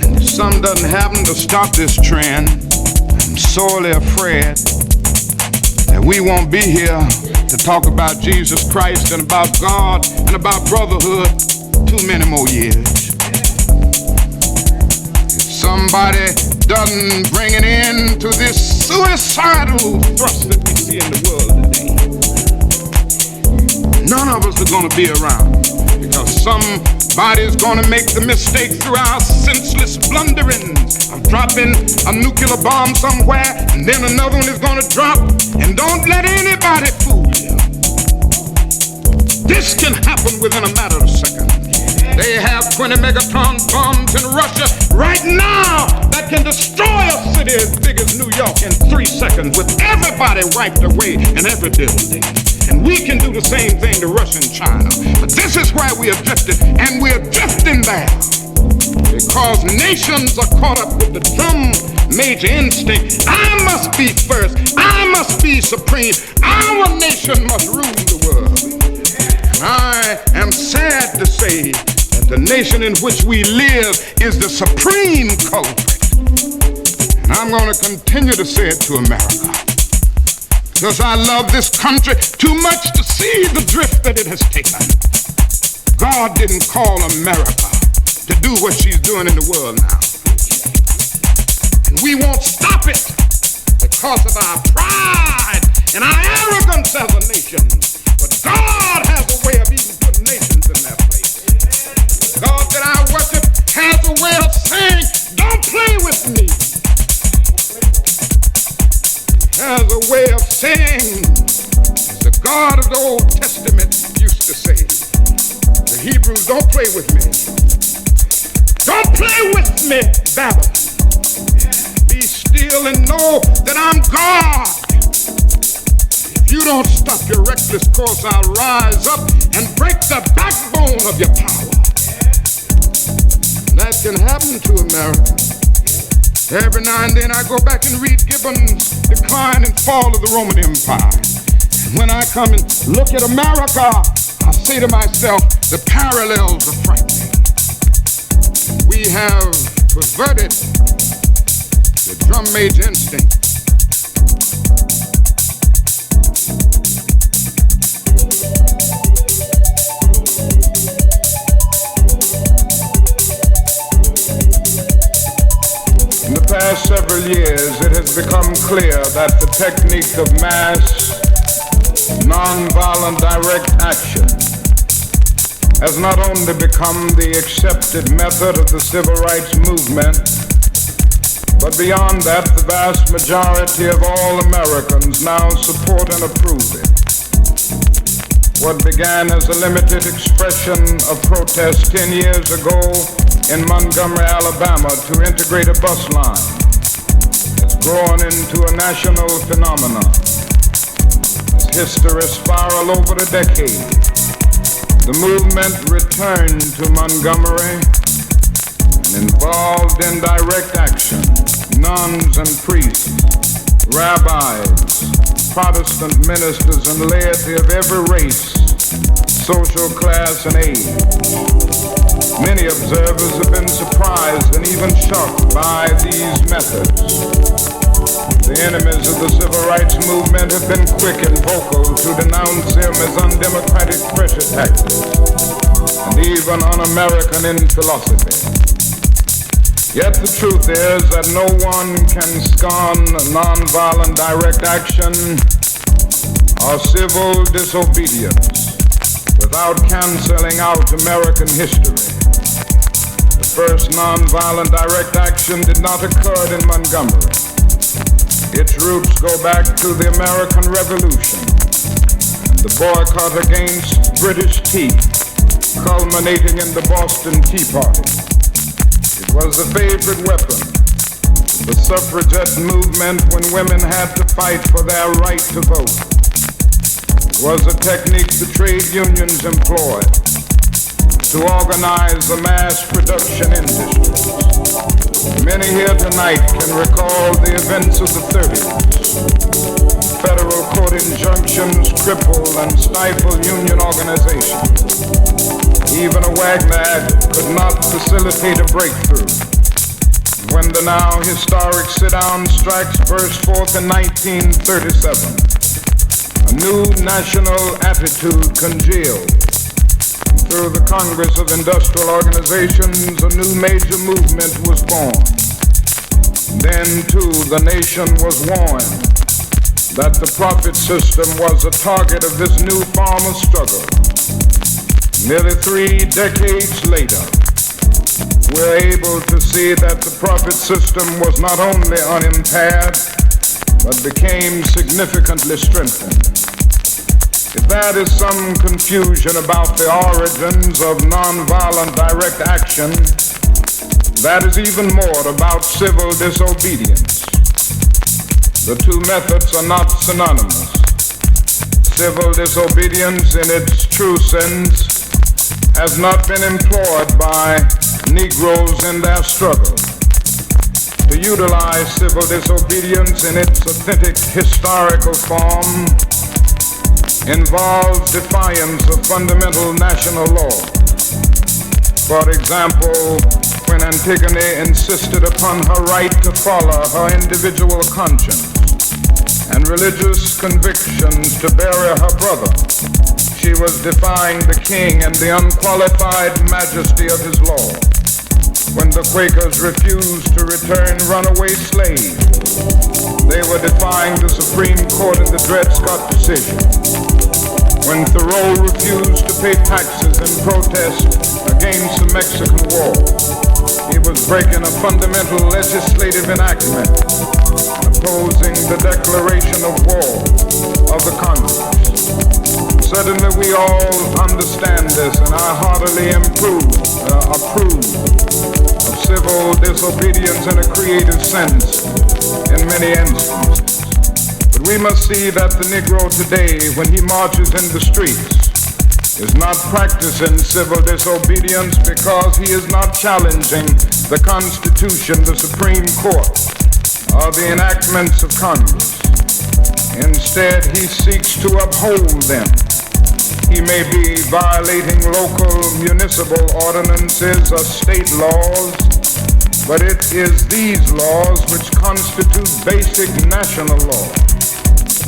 And if some doesn't happen to stop this trend, I'm sorely afraid that we won't be here to talk about Jesus Christ and about God and about brotherhood too many more years. If somebody doesn't bring an end to this suicidal thrust that we see in the world today, none of us are going to be around, because somebody's going to make the mistake through our senseless blundering of dropping a nuclear bomb somewhere, and then another one is going to drop. And don't let anybody fool you. This can happen within a matter of seconds. They have 20 megaton bombs in Russia right now that can destroy a city as big as New York in 3 seconds with everybody wiped away in every building. And we can do the same thing to Russia and China. But this is where we are drifting, and we're drifting there because nations are caught up with the drum major instinct. I must be first. I must be supreme. Our nation must rule the world. And I am sad to say that the nation in which we live is the supreme culprit. And I'm going to continue to say it to America, because I love this country too much to see the drift that it has taken. God didn't call America to do what she's doing in the world now. And we won't stop it because of our pride and our arrogance as a nation. But God has a way of even putting nations in their place. God that I worship has a way of saying, don't play with me. Has a way of saying, as the God of the Old Testament used to say, the Hebrews, don't play with me. Don't play with me, Babylon. Be still and know that I'm God. If you don't stop your reckless course, I'll rise up and break the backbone of your power. And that can happen to America. Every now and then I go back and read Gibbon's Decline and Fall of the Roman Empire. And when I come and look at America, I say to myself, the parallels are frightening. have perverted the drum major instinct. In the past several years, it has become clear that the technique of mass, non-violent direct action has not only become the accepted method of the civil rights movement, but beyond that, the vast majority of all Americans now support and approve it. What began as a limited expression of protest 10 years ago in Montgomery, Alabama, to integrate a bus line has grown into a national phenomenon. Its history spiraled over the decade. The movement returned to Montgomery and involved in direct action nuns and priests, rabbis, Protestant ministers, and laity of every race, social class, and age. Many observers have been surprised and even shocked by these methods. The enemies of the civil rights movement have been quick and vocal to denounce them as undemocratic pressure tactics and even un-American in philosophy. Yet the truth is that no one can scorn nonviolent direct action or civil disobedience without canceling out American history. The first nonviolent direct action did not occur in Montgomery. Its roots go back to the American Revolution and the boycott against British tea, culminating in the Boston Tea Party. It was a favorite weapon of the suffragette movement when women had to fight for their right to vote. It was a technique the trade unions employed to organize the mass production industries. Many here tonight can recall the events of the 30s. Federal court injunctions crippled and stifled union organization. Even a Wagner Act could not facilitate a breakthrough. When the now historic sit-down strikes burst forth in 1937, a new national attitude congealed. Through the Congress of Industrial Organizations, a new major movement was born. Then, too, the nation was warned that the profit system was a target of this new form of struggle. Nearly 3 decades later, we're able to see that the profit system was not only unimpaired, but became significantly strengthened. If there is some confusion about the origins of nonviolent direct action, that is even more about civil disobedience. The two methods are not synonymous. Civil disobedience in its true sense has not been employed by Negroes in their struggle. To utilize civil disobedience in its authentic historical form involves defiance of fundamental national law. For example, when Antigone insisted upon her right to follow her individual conscience and religious convictions to bury her brother, she was defying the king and the unqualified majesty of his law. When the Quakers refused to return runaway slaves, they were defying the Supreme Court in the Dred Scott decision. When Thoreau refused to pay taxes in protest against the Mexican War, he was breaking a fundamental legislative enactment, opposing the declaration of war of the Congress. Certainly we all understand this, and I heartily approve of civil disobedience in a creative sense in many instances. But we must see that the Negro today, when he marches in the streets, is not practicing civil disobedience because he is not challenging the Constitution, the Supreme Court, or the enactments of Congress. Instead, he seeks to uphold them. He may be violating local municipal ordinances or state laws, But it is these laws which constitute basic national law.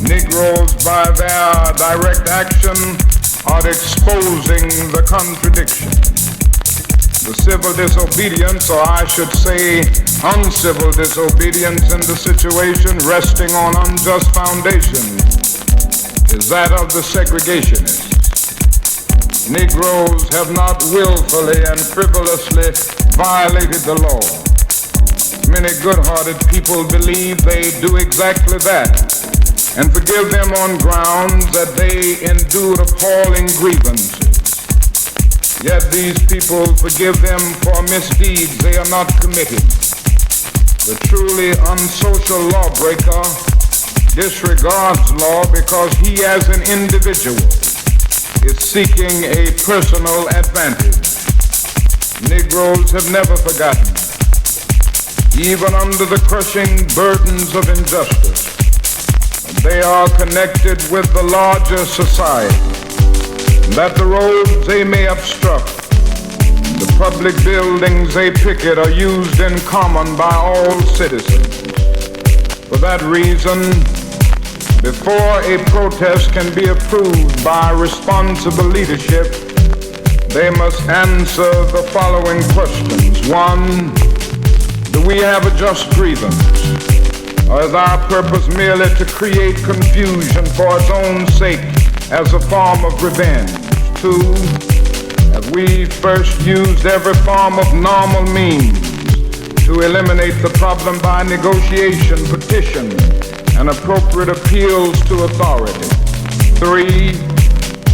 Negroes, by their direct action, are exposing the contradiction. The civil disobedience, or I should say uncivil disobedience in the situation resting on unjust foundations, is that of the segregationists. Negroes have not willfully and frivolously violated the law. Many good-hearted people believe they do exactly that and forgive them on grounds that they endured appalling grievances. Yet these people forgive them for misdeeds they are not committed. The truly unsocial lawbreaker disregards law because he as an individual is seeking a personal advantage. Negroes have never forgotten, even under the crushing burdens of injustice, they are connected with the larger society, that the roads they may obstruct, the public buildings they picket are used in common by all citizens. For that reason, before a protest can be approved by responsible leadership, they must answer the following questions. 1, do we have a just grievance? Or is our purpose merely to create confusion for its own sake as a form of revenge? 2, have we first used every form of normal means to eliminate the problem by negotiation, petition, and appropriate appeals to authority? 3,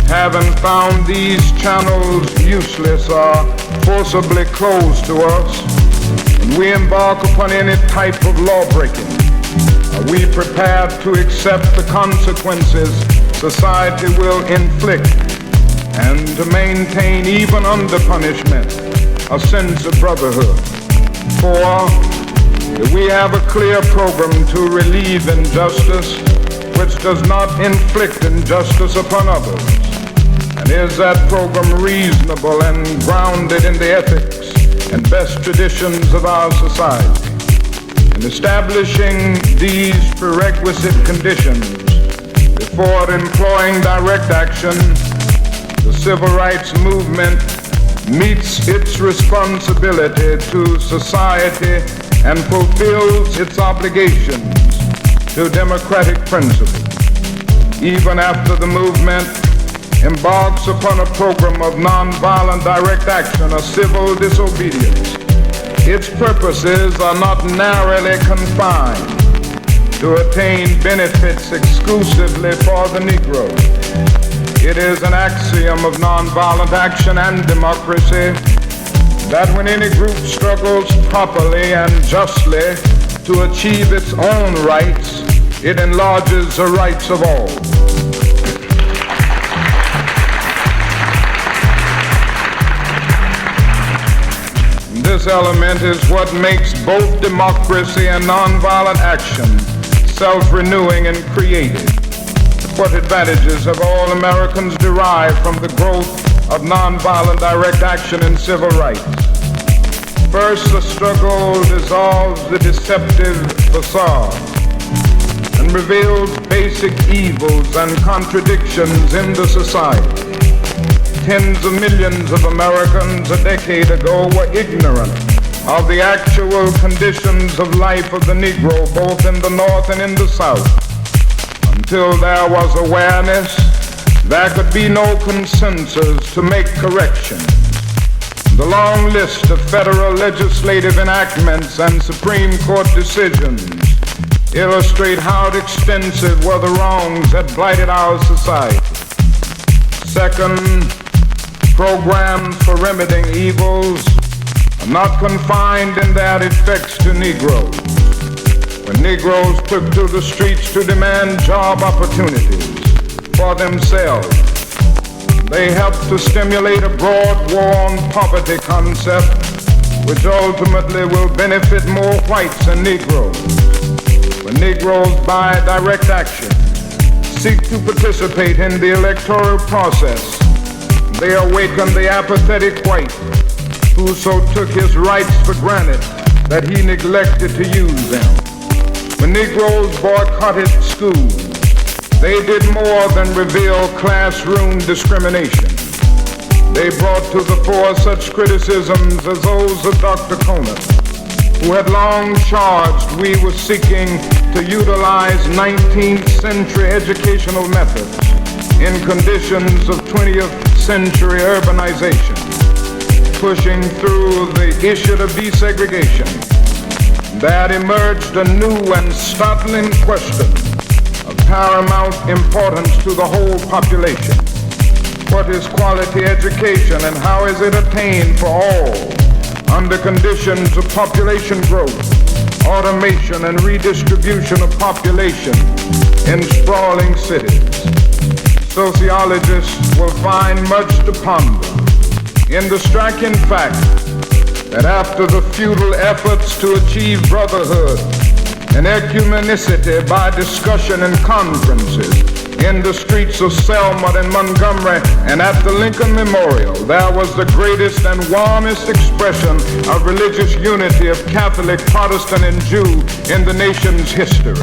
having found these channels useless or forcibly closed to us, when we embark upon any type of lawbreaking, are we prepared to accept the consequences society will inflict and to maintain, even under punishment, a sense of brotherhood? 4, do we have a clear program to relieve injustice which does not inflict injustice upon others? And is that program reasonable and grounded in the ethics and best traditions of our society? In establishing these prerequisite conditions before employing direct action, the civil rights movement meets its responsibility to society and fulfills its obligations to democratic principles. Even after the movement embarks upon a program of nonviolent direct action or civil disobedience, its purposes are not narrowly confined to attain benefits exclusively for the Negro. It is an axiom of nonviolent action and democracy that when any group struggles properly and justly to achieve its own rights, it enlarges the rights of all. This element is what makes both democracy and nonviolent action self-renewing and creative. What advantages have all Americans derived from the growth of nonviolent direct action and civil rights? First, the struggle dissolves the deceptive facade and reveals basic evils and contradictions in the society. Tens of millions of Americans a decade ago were ignorant of the actual conditions of life of the Negro, both in the North and in the South. Until there was awareness, there could be no consensus to make corrections. The long list of federal legislative enactments and Supreme Court decisions illustrate how extensive were the wrongs that blighted our society. Second, programs for remedying evils are not confined in their effects to Negroes. When Negroes took to the streets to demand job opportunities for themselves, they helped to stimulate a broad war on poverty concept which ultimately will benefit more whites than Negroes. When Negroes, by direct action, seek to participate in the electoral process, they awaken the apathetic white who so took his rights for granted that he neglected to use them. When Negroes boycotted schools, they did more than reveal classroom discrimination. They brought to the fore such criticisms as those of Dr. Conant, who had long charged we were seeking to utilize 19th century educational methods in conditions of 20th century urbanization, pushing through the issue of desegregation. That emerged a new and startling question of paramount importance to the whole population. What is quality education and how is it attained for all under conditions of population growth, automation, and redistribution of population in sprawling cities? Sociologists will find much to ponder in the striking fact that after the futile efforts to achieve brotherhood and ecumenicity by discussion and conferences in the streets of Selma and Montgomery and at the Lincoln Memorial, there was the greatest and warmest expression of religious unity of Catholic, Protestant, and Jew in the nation's history.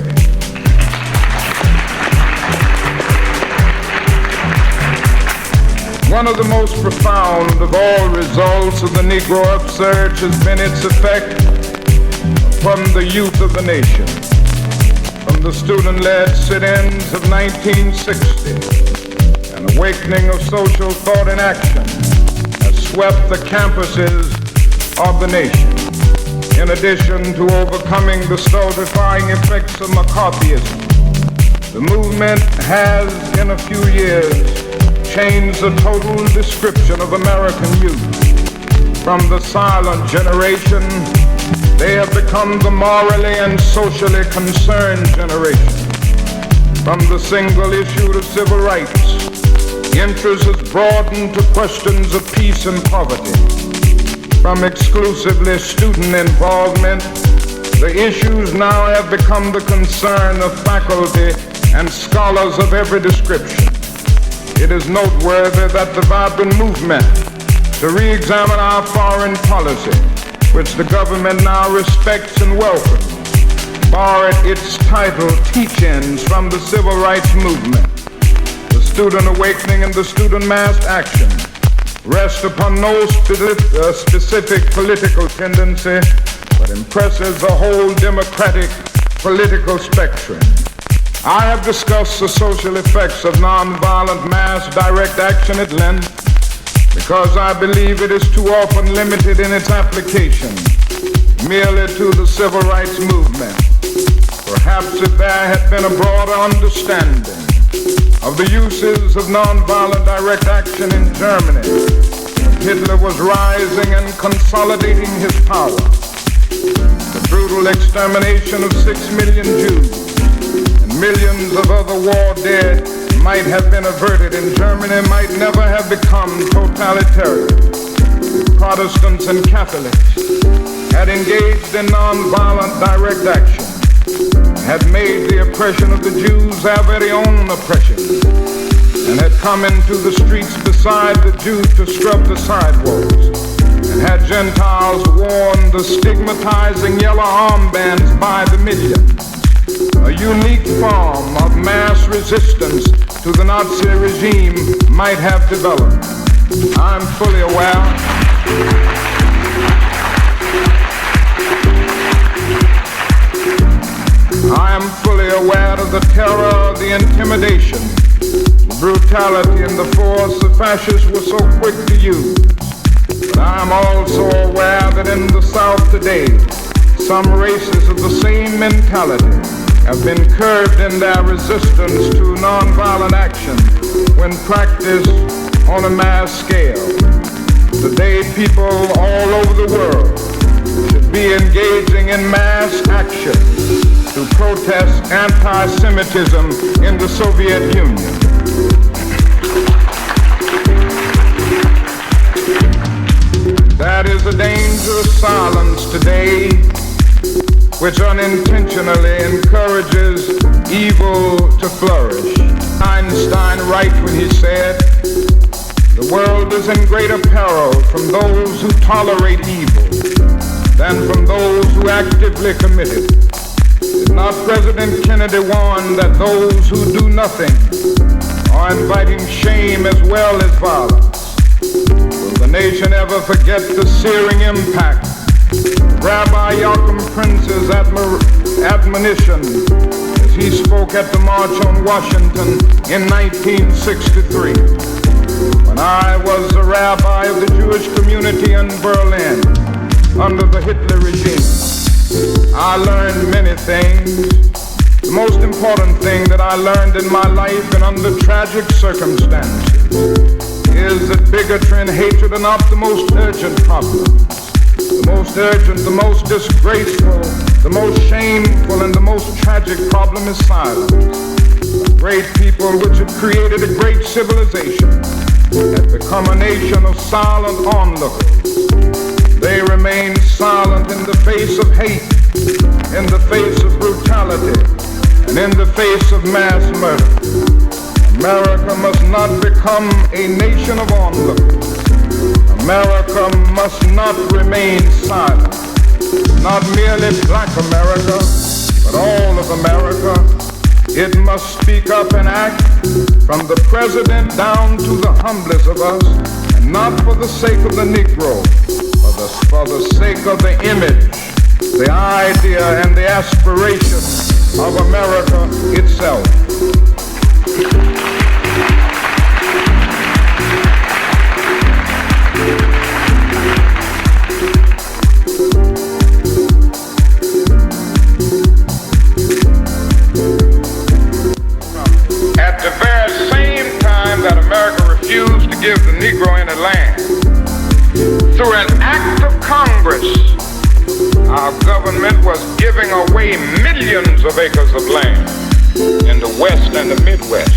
One of the most profound of all results of the Negro upsurge has been its effect upon the youth of the nation. From the student-led sit-ins of 1960, an awakening of social thought and action has swept the campuses of the nation. In addition to overcoming the stultifying effects of McCarthyism, the movement has, in a few years, changed the total description of American youth. From the silent generation, they have become the morally and socially concerned generation. From the single issue of civil rights, interest has broadened to questions of peace and poverty. From exclusively student involvement, the issues now have become the concern of faculty and scholars of every description. It is noteworthy that the vibrant movement to re-examine our foreign policy, which the government now respects and welcomes, borrowed its title Teach-ins from the Civil Rights Movement. The student awakening and the student mass action rest upon no specific political tendency, but impresses the whole democratic political spectrum. I have discussed the social effects of nonviolent mass direct action at length because I believe it is too often limited in its application merely to the civil rights movement. Perhaps if there had been a broader understanding of the uses of nonviolent direct action in Germany, Hitler was rising and consolidating his power. The brutal extermination of 6 million Jews and millions of other war dead might have been averted, and Germany might never have become totalitarian. Protestants and Catholics had engaged in nonviolent direct action, had made the oppression of the Jews their very own oppression, and had come into the streets beside the Jews to scrub the sidewalks, and had Gentiles worn the stigmatizing yellow armbands by the millions. A unique form of mass resistance to the Nazi regime might have developed. I'm fully aware of the terror, the intimidation, the brutality, and the force the fascists were so quick to use. But I'm also aware that in the South today, some races of the same mentality have been curbed in their resistance to nonviolent action when practiced on a mass scale. Today, people all over the world should be engaging in mass action to protest anti-Semitism in the Soviet Union. That is a dangerous silence today, which unintentionally encourages evil to flourish. Einstein right when he said, "The world is in greater peril from those who tolerate evil than from those who actively committed. Did not President Kennedy warn that those who do nothing are inviting shame as well as violence? Will the nation ever forget the searing impact of Rabbi Joachim Prince's admonition as he spoke at the March on Washington in 1963? When I was a rabbi of the Jewish community in Berlin under the Hitler regime, I learned many things. The most important thing that I learned in my life and under tragic circumstances is that bigotry and hatred are not the most urgent problems. The most urgent, the most disgraceful, the most shameful, and the most tragic problem is silence. A great people which had created a great civilization had become a nation of silent onlookers. They remain silent in the face of hate, in the face of brutality, and in the face of mass murder. America must not become a nation of onlookers. America must not remain silent. Not merely Black America, but all of America. It must speak up and act from the president down to the humblest of us, and not for the sake of the Negro, for the sake of the image, the idea, and the aspiration of America itself. At the very same time that America refused to give the Negro any land, through an act of Congress, our government was giving away millions of acres of land in the West and the Midwest,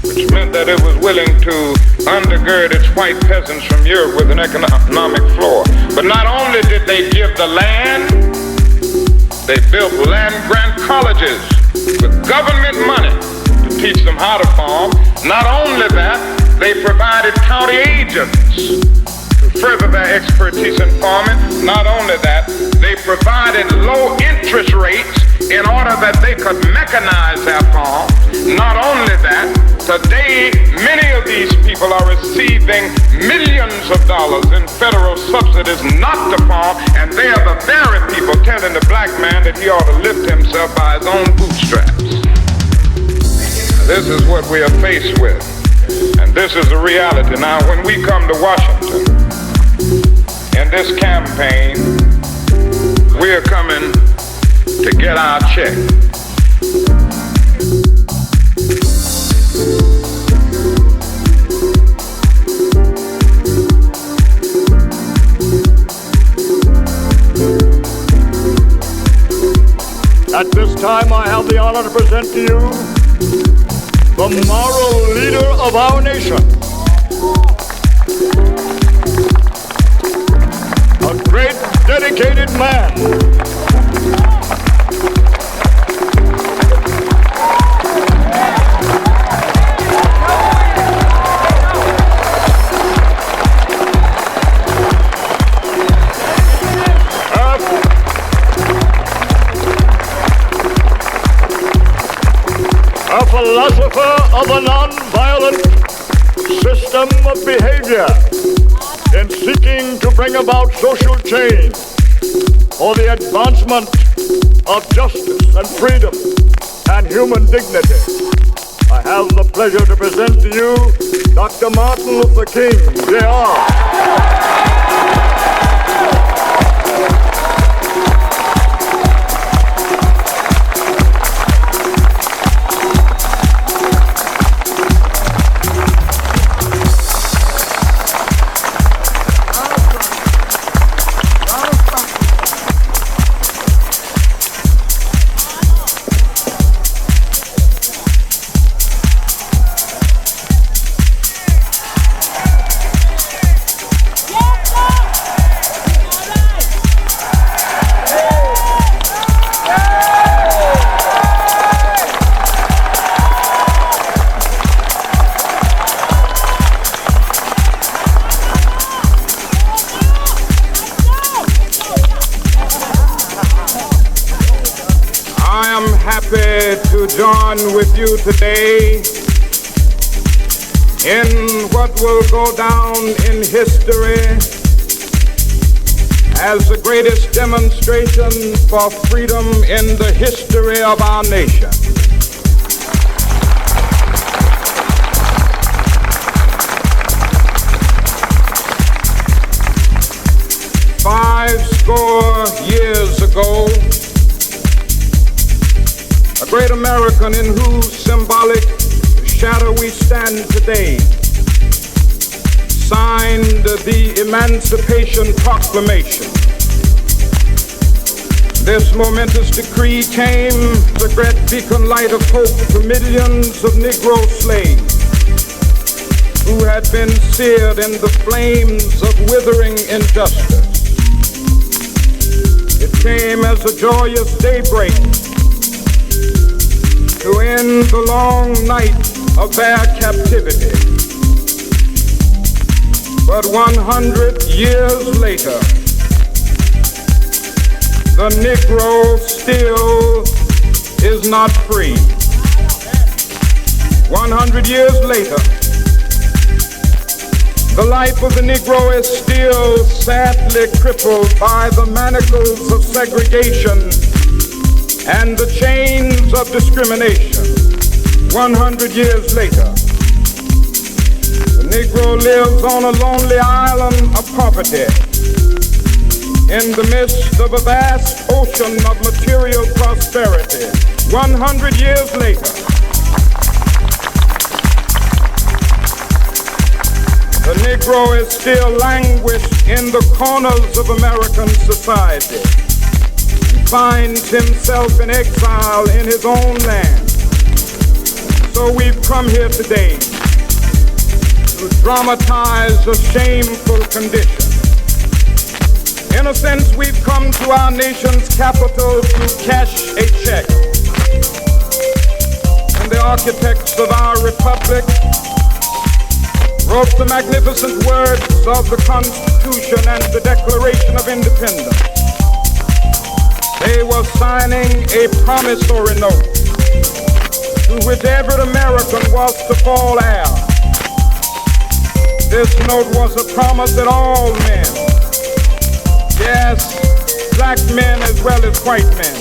which meant that it was willing to undergird its white peasants from Europe with an economic floor. But not only did they give the land, they built land-grant colleges with government money to teach them how to farm. Not only that, they provided county agents further their expertise in farming. Not only that, they provided low interest rates in order that they could mechanize their farm. Not only that, today many of these people are receiving millions of dollars in federal subsidies not to farm, and they are the very people telling the black man that he ought to lift himself by his own bootstraps. This is what we are faced with, and this is the reality. Now, when we come to Washington, in this campaign, we are coming to get our check. At this time, I have the honor to present to you the moral leader of our nation. A great, dedicated man. A philosopher of a non-violent system of behavior in seeking to bring about social change for the advancement of justice and freedom and human dignity. I have the pleasure to present to you Dr. Martin Luther King, Jr. happy to join with you today in what will go down in history as the greatest demonstration for freedom in the history of our nation. Five score years ago, a great American in whose symbolic shadow we stand today signed the Emancipation Proclamation. This momentous decree came the great beacon light of hope to millions of Negro slaves who had been seared in the flames of withering injustice. It came as a joyous daybreak to end the long night of their captivity. But 100 years later, the Negro still is not free. 100 years later, the life of the Negro is still sadly crippled by the manacles of segregation and the chains of discrimination. 100 years later, the Negro lives on a lonely island of poverty in the midst of a vast ocean of material prosperity. 100 years later, the Negro is still languished in the corners of American society. He finds himself in exile in his own land. So we've come here today to dramatize a shameful condition. In a sense, we've come to our nation's capital to cash a check. And the architects of our republic wrote the magnificent words of the Constitution and the Declaration of Independence. They were signing a promissory note to which every American was to fall heir. This note was a promise that all men, yes, black men as well as white men,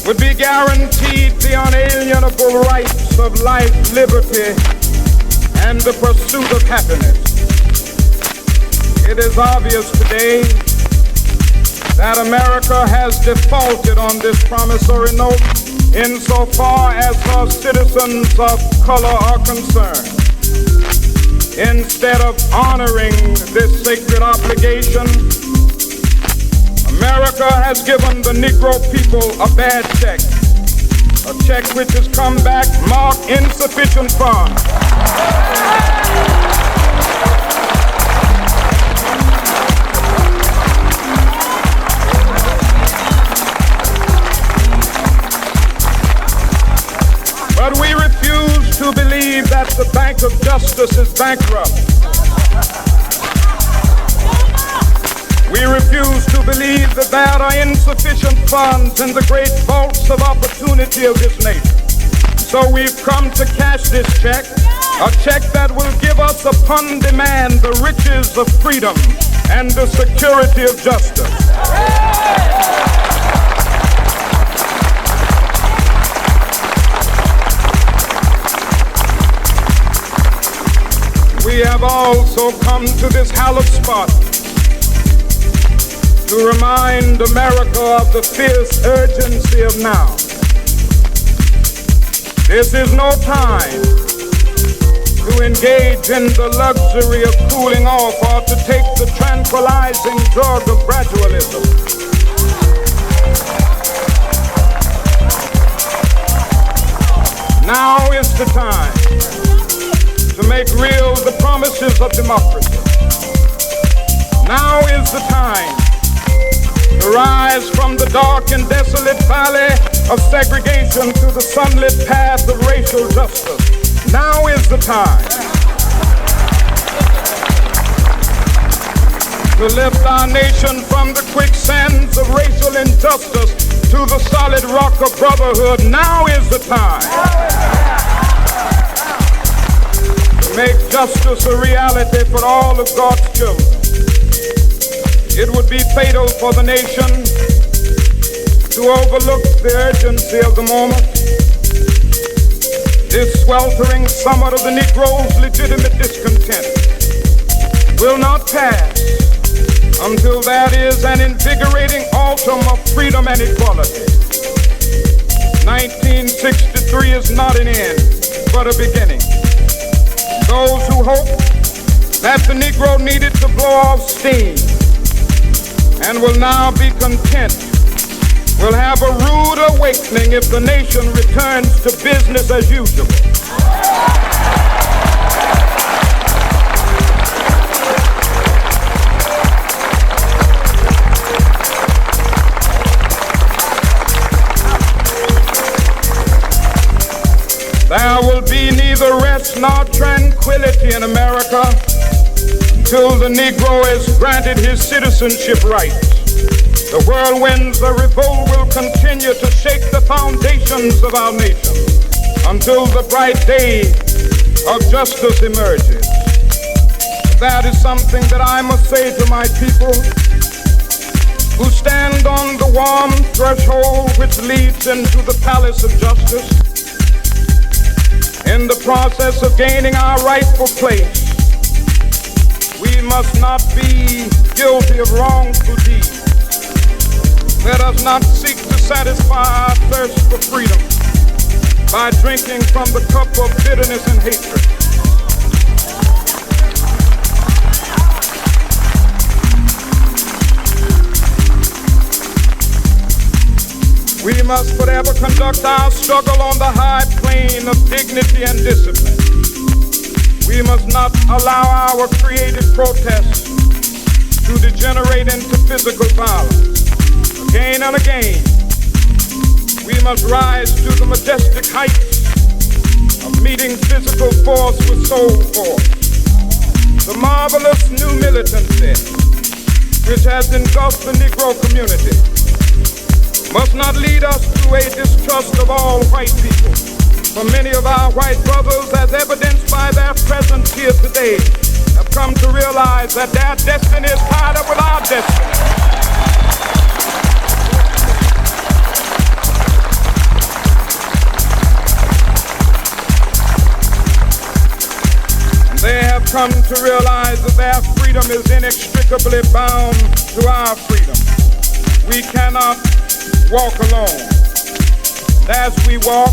would be guaranteed the unalienable rights of life, liberty, and the pursuit of happiness. It is obvious today that America has defaulted on this promissory note insofar as her citizens of color are concerned. Instead of honoring this sacred obligation, America has given the Negro people a bad check, a check which has come back marked insufficient funds. But we refuse to believe that the Bank of Justice is bankrupt. We refuse to believe that there are insufficient funds in the great vaults of opportunity of this nation. So we've come to cash this check, a check that will give us upon demand the riches of freedom and the security of justice. We have also come to this hallowed spot to remind America of the fierce urgency of now. This is no time to engage in the luxury of cooling off or to take the tranquilizing drug of gradualism. Now is the time to make real the promises of democracy. Now is the time to rise from the dark and desolate valley of segregation to the sunlit path of racial justice. Now is the time to lift our nation from the quicksands of racial injustice justice to the solid rock of brotherhood. Now is the time to make justice a reality for all of God's children. It would be fatal for the nation to overlook the urgency of the moment. This sweltering summer of the Negro's legitimate discontent will not pass until there is an invigorating autumn of freedom and equality. 1963 is not an end, but a beginning. Those who hope that the Negro needed to blow off steam and will now be content will have a rude awakening if the nation returns to business as usual. There will be neither rest nor tranquility in America until the Negro is granted his citizenship rights. The whirlwinds of revolt will continue to shake the foundations of our nation until the bright day of justice emerges. That is something that I must say to my people who stand on the warm threshold which leads into the palace of justice. In the process of gaining our rightful place, we must not be guilty of wrongful deeds. Let us not seek to satisfy our thirst for freedom by drinking from the cup of bitterness and hatred. We must forever conduct our struggle on the high plane of dignity and discipline. We must not allow our creative protests to degenerate into physical violence. Again and again, we must rise to the majestic heights of meeting physical force with soul force. The marvelous new militancy which has engulfed the Negro community must not lead us to a distrust of all white people. For many of our white brothers, as evidenced by their presence here today, have come to realize that their destiny is tied up with our destiny. They have come to realize that their freedom is inextricably bound to our freedom. We cannot walk alone. As we walk,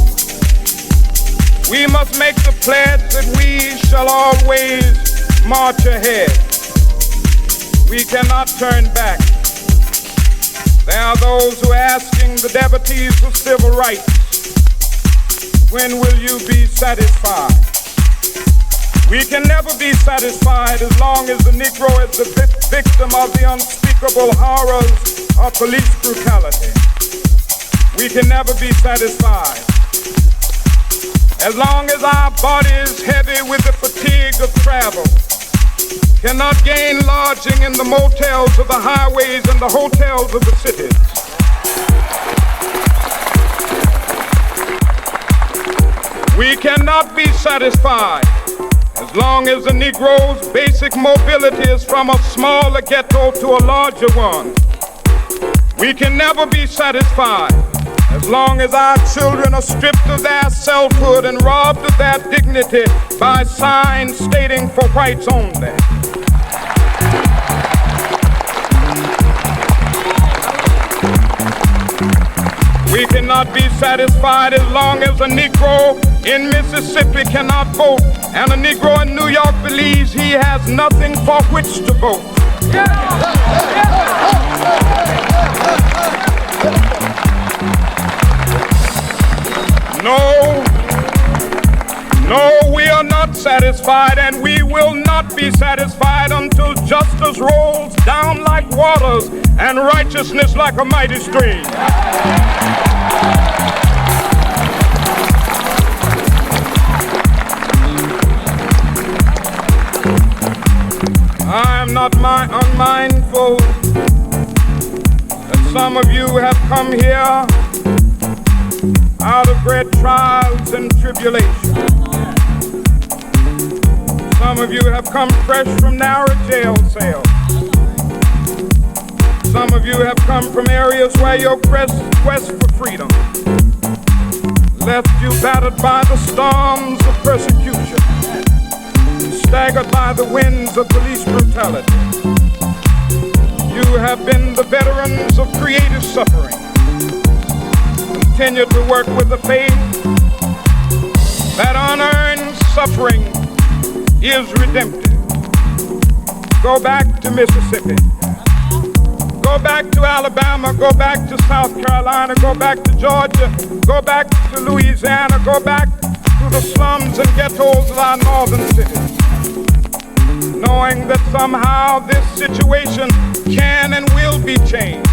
we must make the pledge that we shall always march ahead. We cannot turn back. There are those who are asking the devotees of civil rights, when will you be satisfied? We can never be satisfied as long as the Negro is the victim of the unspeakable horrors of police brutality. We can never be satisfied as long as our body is heavy with the fatigue of travel, cannot gain lodging in the motels of the highways and the hotels of the cities. We cannot be satisfied as long as the Negro's basic mobility is from a smaller ghetto to a larger one. We can never be satisfied as long as our children are stripped of their selfhood and robbed of their dignity by signs stating for whites only. We cannot be satisfied as long as a Negro in Mississippi cannot vote and a Negro in New York believes he has nothing for which to vote. No, we are not satisfied, and we will not be satisfied until justice rolls down like waters and righteousness like a mighty stream. I am not unmindful that Some of you have come here out of great trials and tribulations. Some of you have come fresh from narrow jail cells. Some of you have come from areas where your quest for freedom left you battered by the storms of persecution, staggered by the winds of police brutality. You have been the veterans of creative suffering. Continue to work with the faith that unearned suffering is redemptive. Go back to Mississippi. Go back to Alabama. Go back to South Carolina. Go back to Georgia. Go back to Louisiana. Go back to the slums and ghettos of our northern cities, knowing that somehow this situation can and will be changed.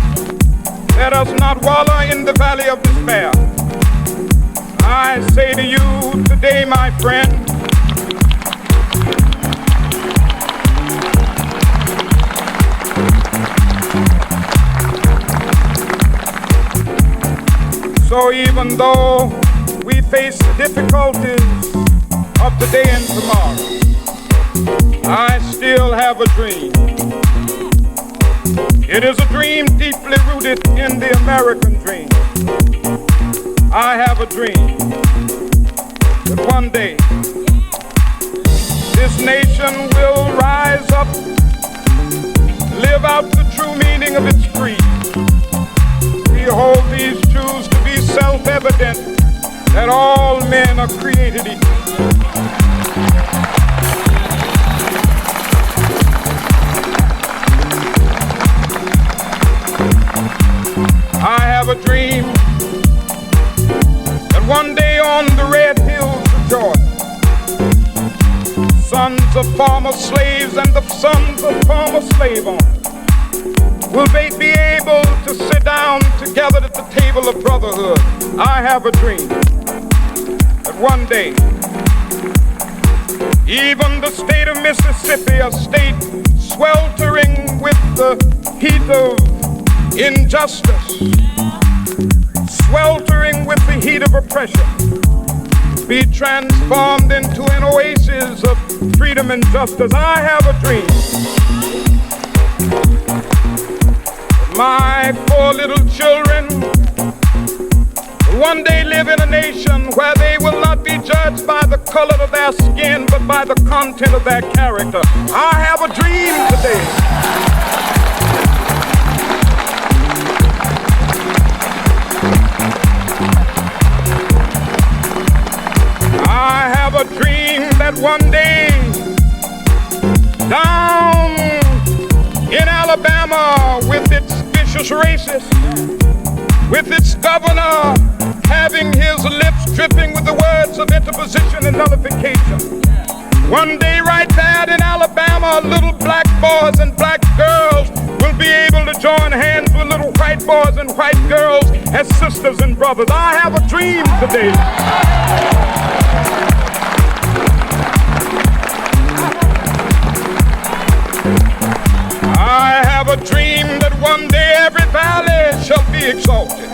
Let us not wallow in the valley of despair. I say to you today, my friend, so even though we face the difficulties of today and tomorrow, I still have a dream. It is a dream deeply rooted in the American dream. I have a dream that one day this nation will rise up, live out the true meaning of its creed. We hold these truths to be self-evident, that all men are created equal. I have a dream that one day on the red hills of Georgia, sons of former slaves and the sons of former slave owners will they be able to sit down together at the table of brotherhood. I have a dream that one day even the state of Mississippi, a state sweltering with the heat of injustice, sweltering with the heat of oppression, be transformed into an oasis of freedom and justice. I have a dream. My 4 little children will one day live in a nation where they will not be judged by the color of their skin, but by the content of their character. I have a dream today. I have a dream that one day down in Alabama, with its vicious racists, with its governor having his lips dripping with the words of interposition and nullification, one day right there in Alabama, little black boys and black girls will be able to join hands with little white boys and white girls as sisters and brothers. I have a dream today. I have a dream that one day every valley shall be exalted.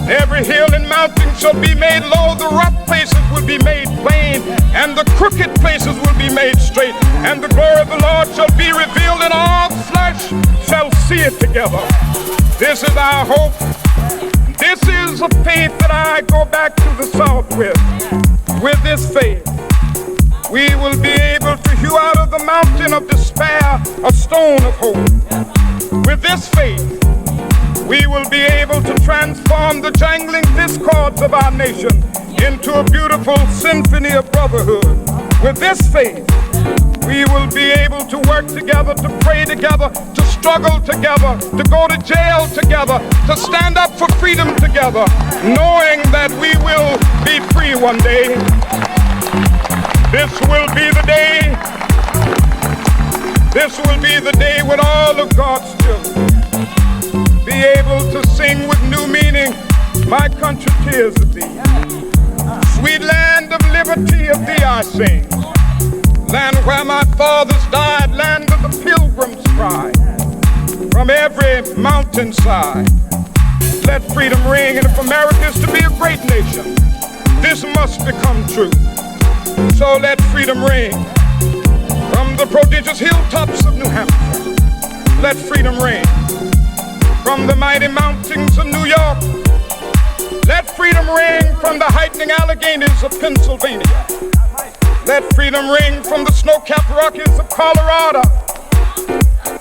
Every hill and mountain shall be made low. The rough places will be made plain, and the crooked places will be made straight. And the glory of the Lord shall be revealed, and all flesh shall see it together. This is our hope. This is a faith that I go back to the South with. With this faith, we will be able to hew out of the mountain of despair a stone of hope. With this faith, we will be able to transform the jangling discords of our nation into a beautiful symphony of brotherhood. With this faith, we will be able to work together, to pray together, to struggle together, to go to jail together, to stand up for freedom together, knowing that we will be free one day. This will be the day. This will be the day when all of God's children be able to sing with new meaning, my country, tears of thee. Sweet land of liberty, of thee I sing. Land where my fathers died, land of the pilgrim's pride. from every mountainside. Let freedom ring, and if America is to be a great nation, this must become true. So let freedom ring from the prodigious hilltops of New Hampshire. Let freedom ring from the mighty mountains of New York. Let freedom ring from the heightening Alleghenies of Pennsylvania. Let freedom ring from the snow-capped Rockies of Colorado.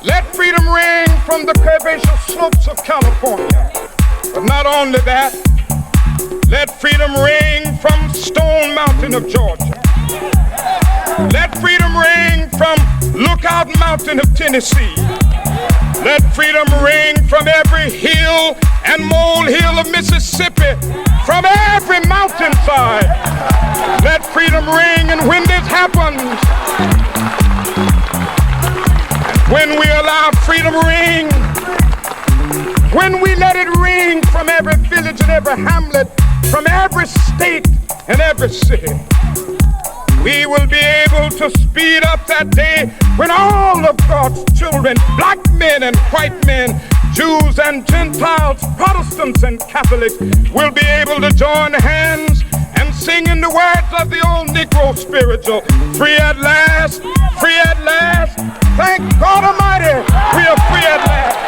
Let freedom ring from the curvaceous slopes of California. But not only that, let freedom ring from Stone Mountain of Georgia. Let freedom ring from Lookout Mountain of Tennessee. Let freedom ring from every hill and molehill of Mississippi, from every mountainside. Let freedom ring, and when this happens, when we allow freedom ring, when we let it ring from every village and every hamlet, from every state and every city, we will be able to speed up that day when all of God's children, black men and white men, Jews and Gentiles, Protestants and Catholics, will be able to join hands and sing in the words of the old Negro spiritual, free at last, free at last. Thank God Almighty, we are free at last.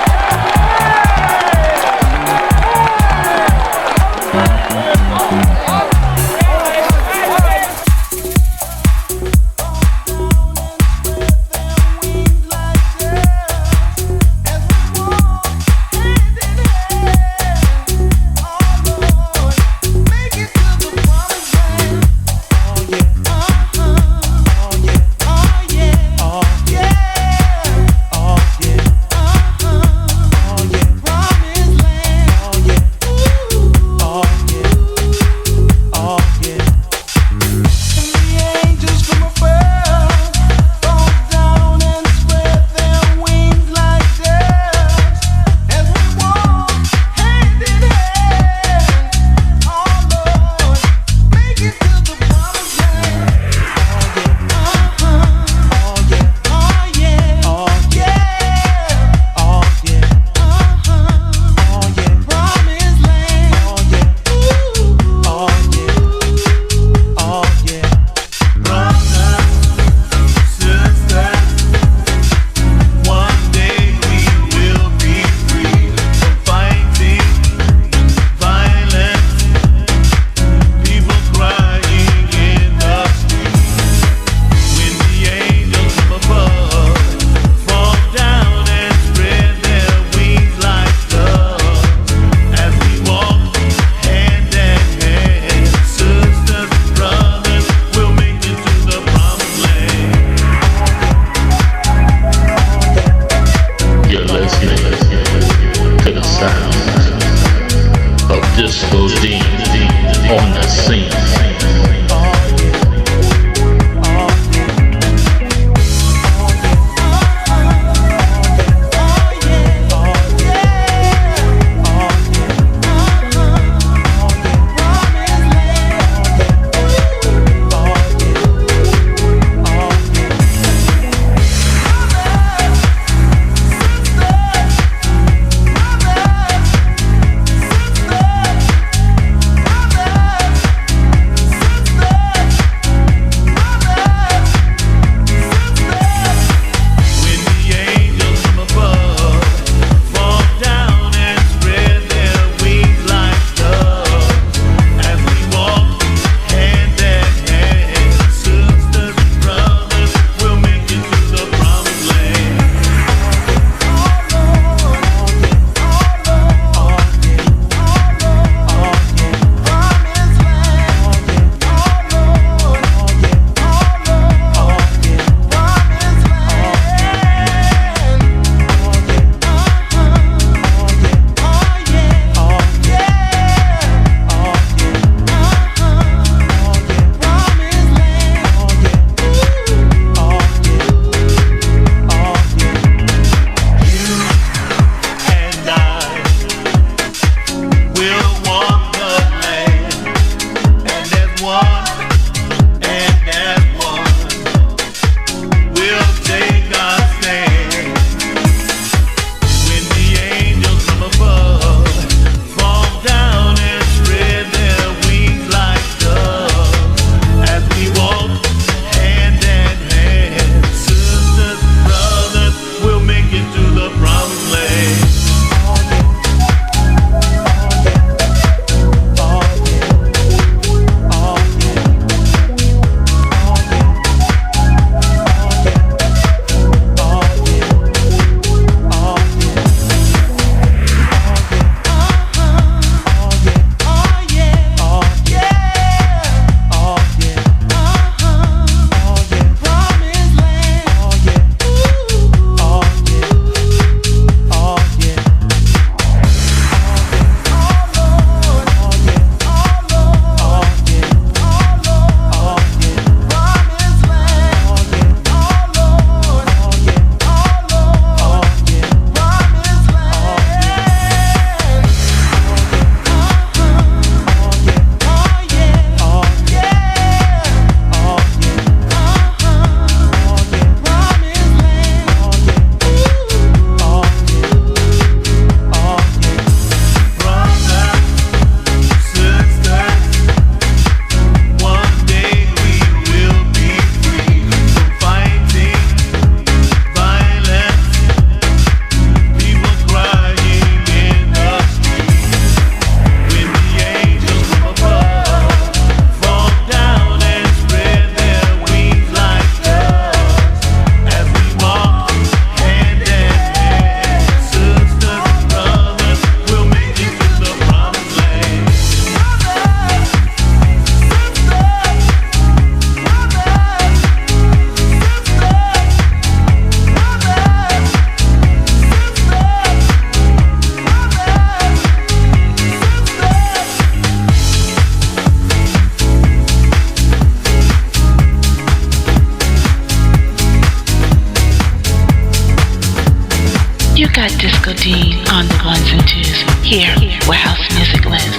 got Disco Dean on the ones and twos here where house music lives.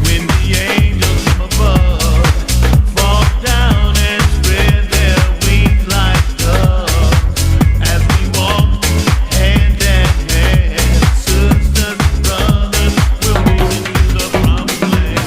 When the angels from above fall down and spread their wings like doves, as we walk hand in hand, sisters and brothers, we'll make it to the promised land.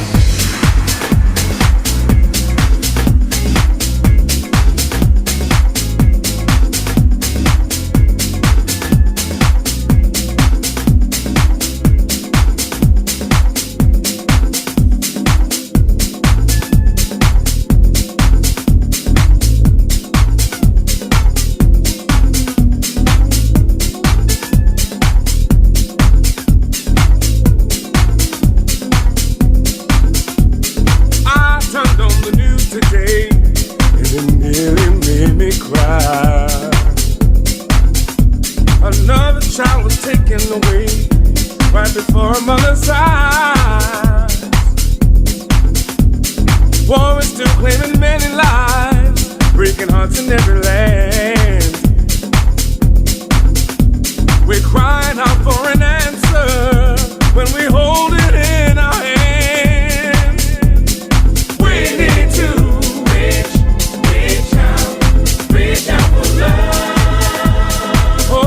I turned on the news today, and it nearly made me cry. Another child was taken away right before a mother's eyes. War is still claiming many lives, breaking hearts in every land. We're crying out for an answer when we hold it in our hands. We need to reach out for love. Oh,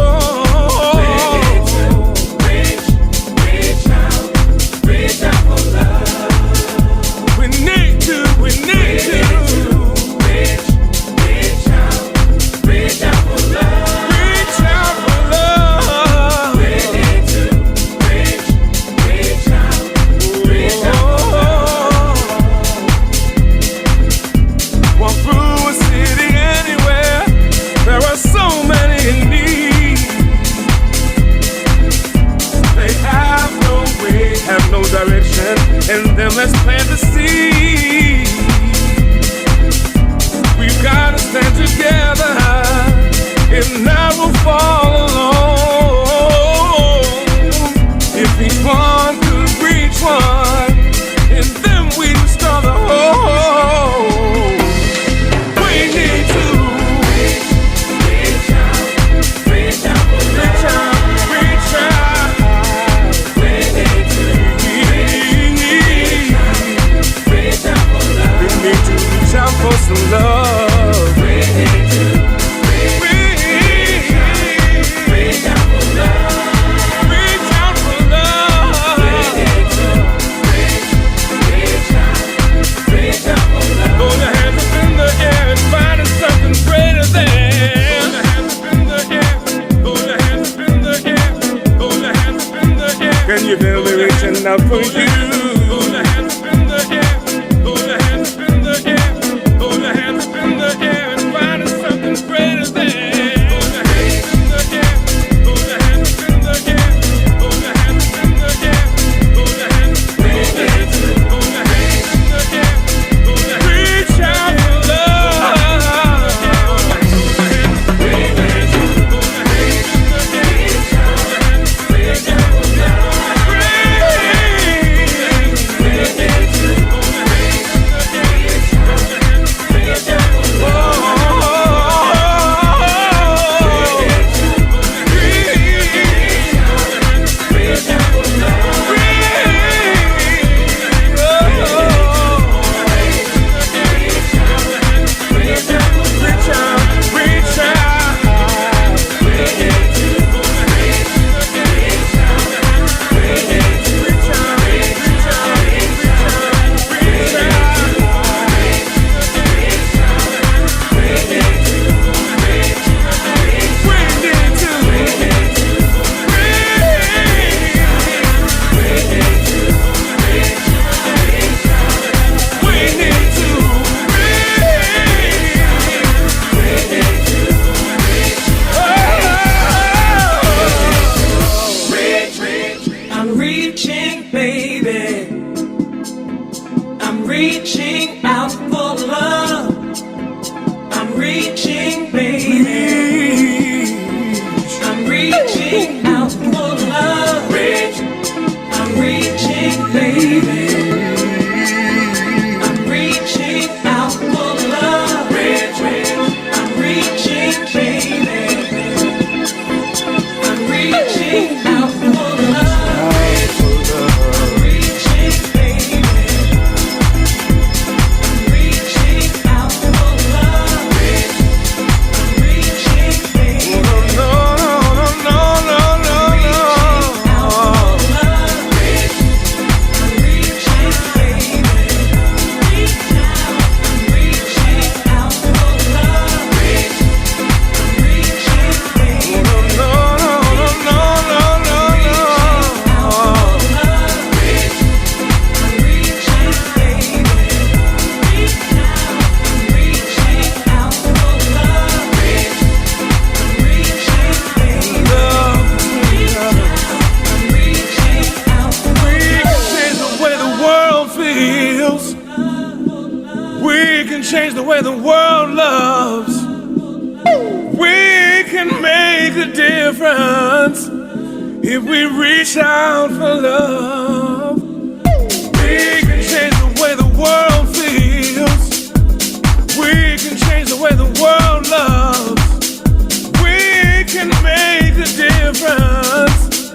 we need to reach out for love. We need to reach out for love. Reach out for love. We need to reach out for love. Walk through a city anywhere, there are so many in need. They have no way, have no direction, and then let's plant the seed. We've got to stand together, if not we'll fall alone. If each one could reach one, and then we restore the whole. We need to reach out for love. Reach out. We need to reach out for love. We need to reach out for some love. We need to reach out for love. Reach out for love. We need to reach out for love. Throw your hands up in the air and find something greater than. Throw your hands up in the air. Throw your hands up in the air. Throw your hands up in the air. Can you feel me reaching out for you? Throw your hands up in the air. Throw your hands up in the air. Throw your hands up in the air and find something greater than. Throw your hands up in the air. Throw your hands up in the air. Throw your hands up in the air. Throw your hands up in the air. Throw your hands in the air. Reach out for love. Reach out for love. change the way the world loves. We can make a difference if we reach out for love. We can change the way the world feels. We can change the way the world loves. We can make a difference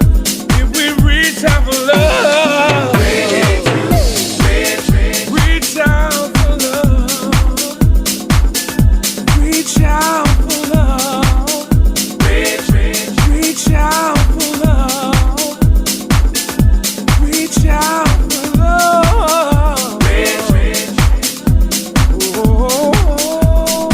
if we reach out for love. Reach out for love. Reach out for love. Reach out for love. Reach out for love. Oh.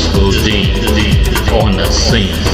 Disco D on the scene.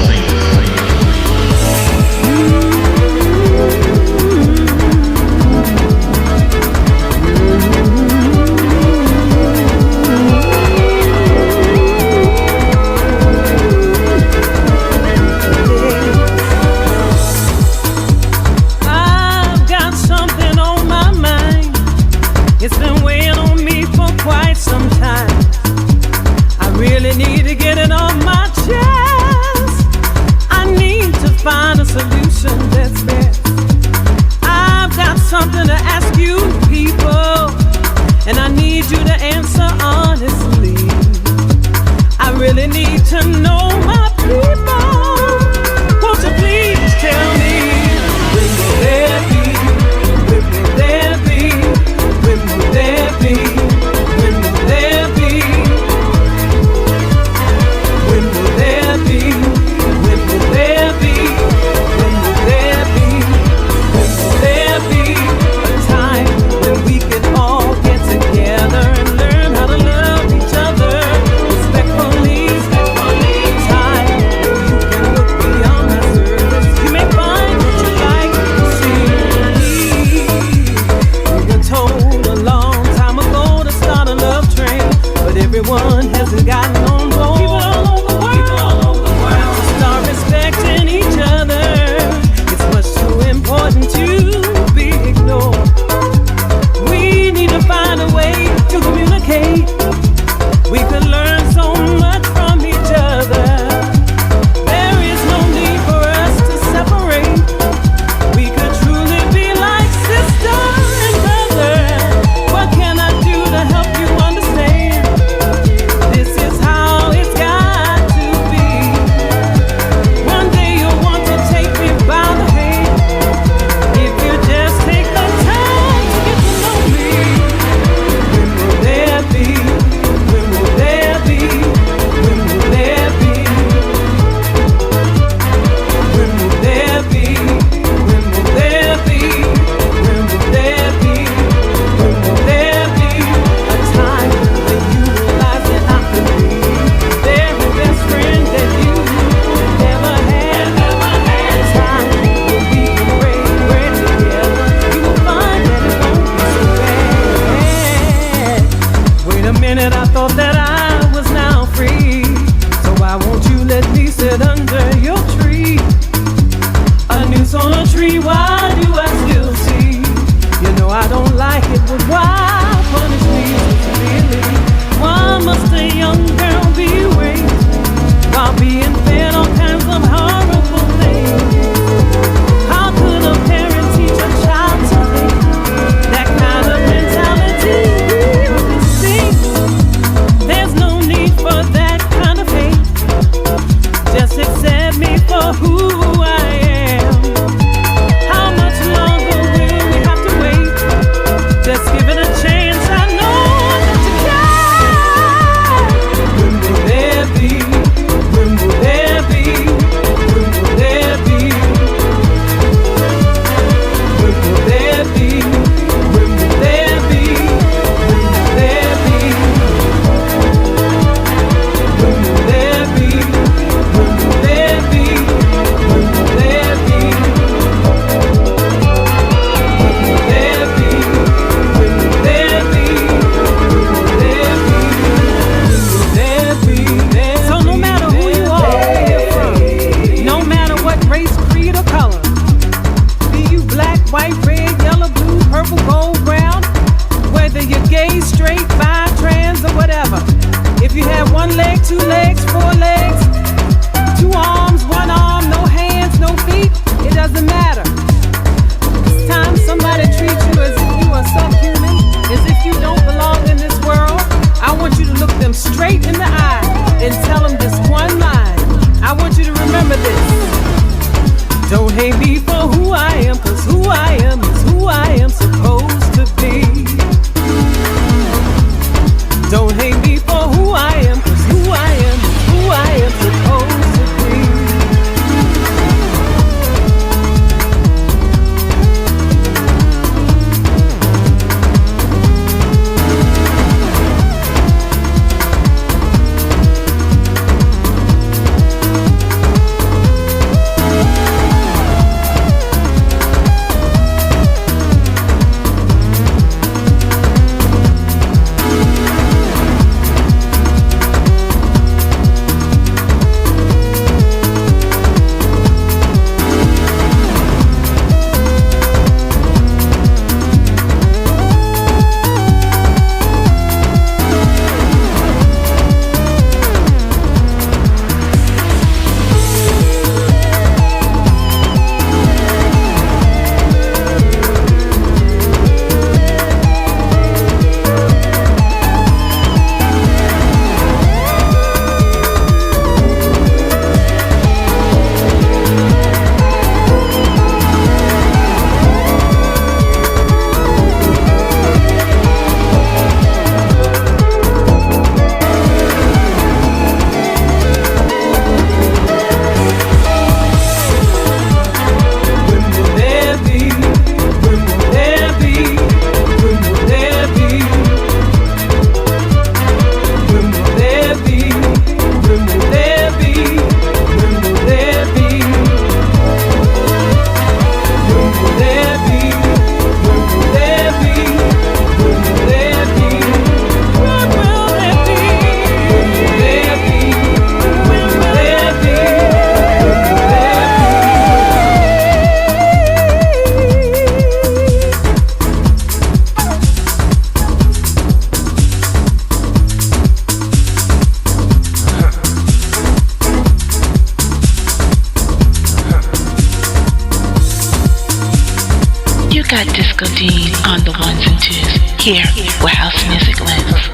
got Disco Dean on the ones and twos. Here, where house music lives.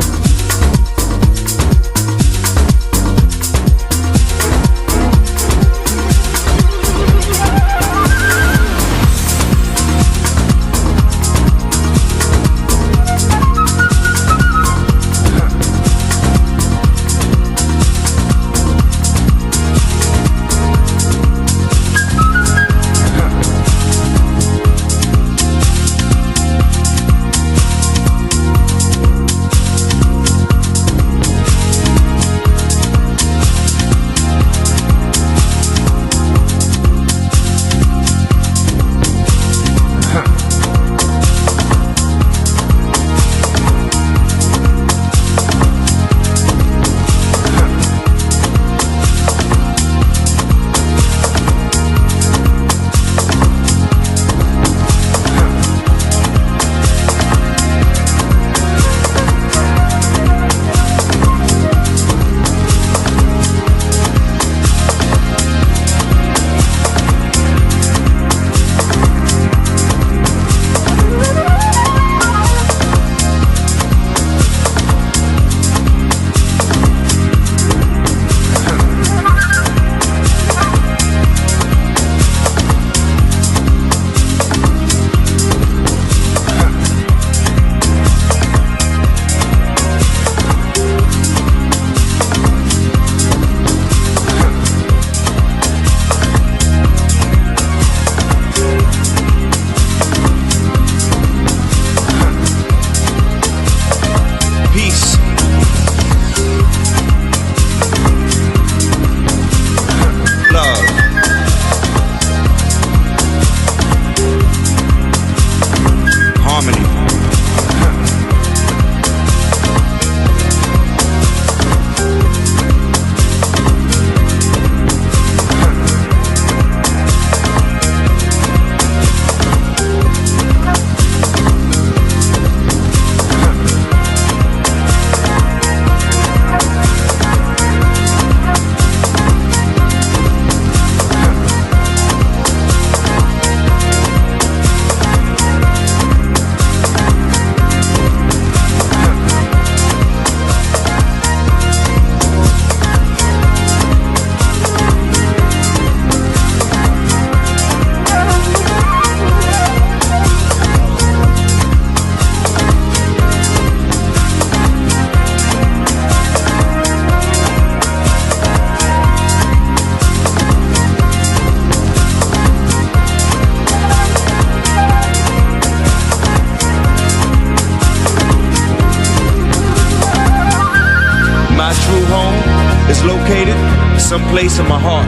Someplace in my heart,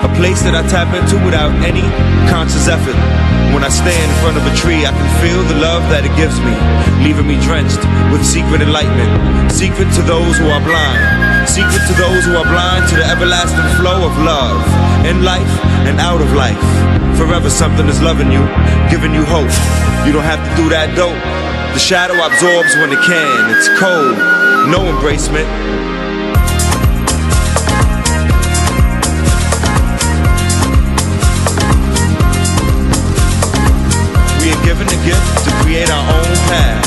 a place that I tap into without any conscious effort. When I stand in front of a tree, I can feel the love that it gives me, leaving me drenched with secret enlightenment. Secret to those who are blind, secret to those who are blind to the everlasting flow of love, in life and out of life. Forever something is loving you, giving you hope. You don't have to do that dope. The shadow absorbs when it can, it's cold, no embracement. Given the gift to create our own path.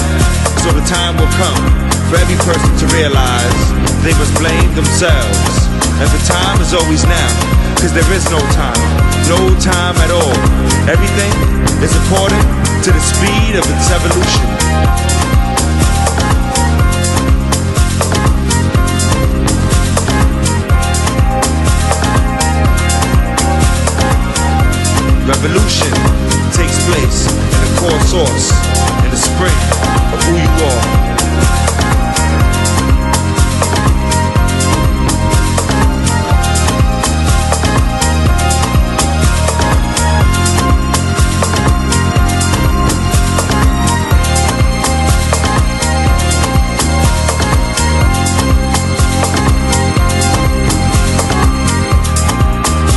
So the time will come for every person to realize they must blame themselves. And the time is always now, cause there is no time at all. Everything is according to the speed of its evolution. Revolution takes place in the core source, in the spring of who you are.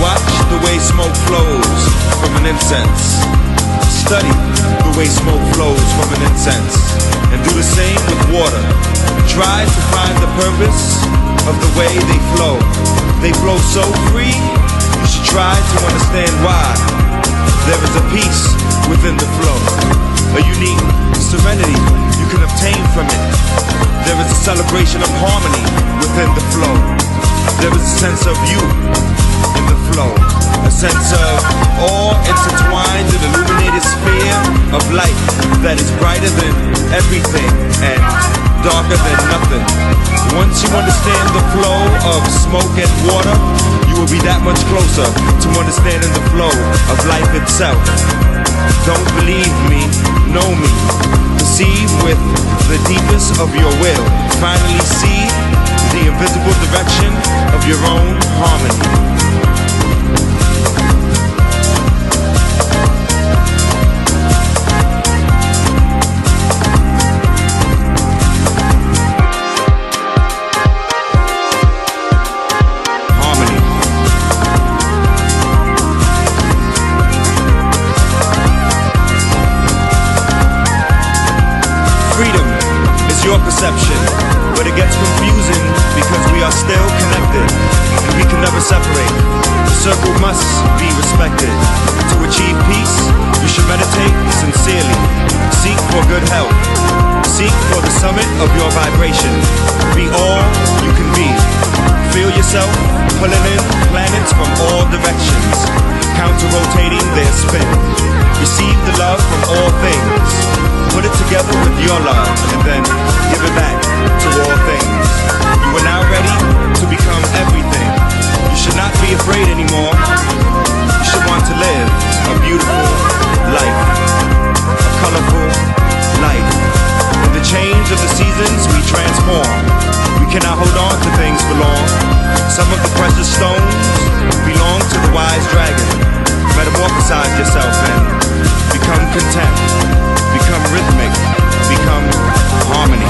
Watch the way smoke flows from an incense. Study the way smoke flows from an incense, and do the same with water. Try to find the purpose of the way they flow. They flow so free, you should try to understand why. There is a peace within the flow. a unique serenity you can obtain from it. There is a celebration of harmony within the flow. There is a sense of you in the flow, a sense of awe intertwined in illuminated sphere of light that is brighter than everything and darker than nothing. Once you understand the flow of smoke and water, you will be that much closer to understanding the flow of life itself. Don't believe me, know me. Perceive with the deepest of your will. Finally see the invisible direction of your own harmony. Your perception, but it gets confusing because we are still connected and we can never separate. The circle must be respected. To achieve peace, you should meditate sincerely. Seek for good health. Seek for the summit of your vibration. Be all you can be. Feel yourself pulling in planets from all directions, counter-rotating their spin. Receive the love from all things. Put it together with your love and then give it back to all things. You are now ready to become everything. You should not be afraid anymore. You should want to live a beautiful life, a colorful life. In the change of the seasons, we transform. We cannot hold on to things for long. Some of the precious stones belong to the wise dragon. Metamorphosize yourself and become content. Become rhythmic, become harmony.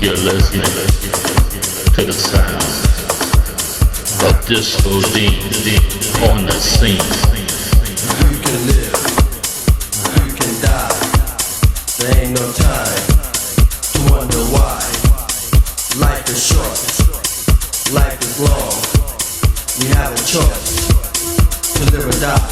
You're listening to the sound of Disco D on the scene. You can live, you can die. There ain't no time to wonder why. Life is short, life is long. We have a choice to live or die.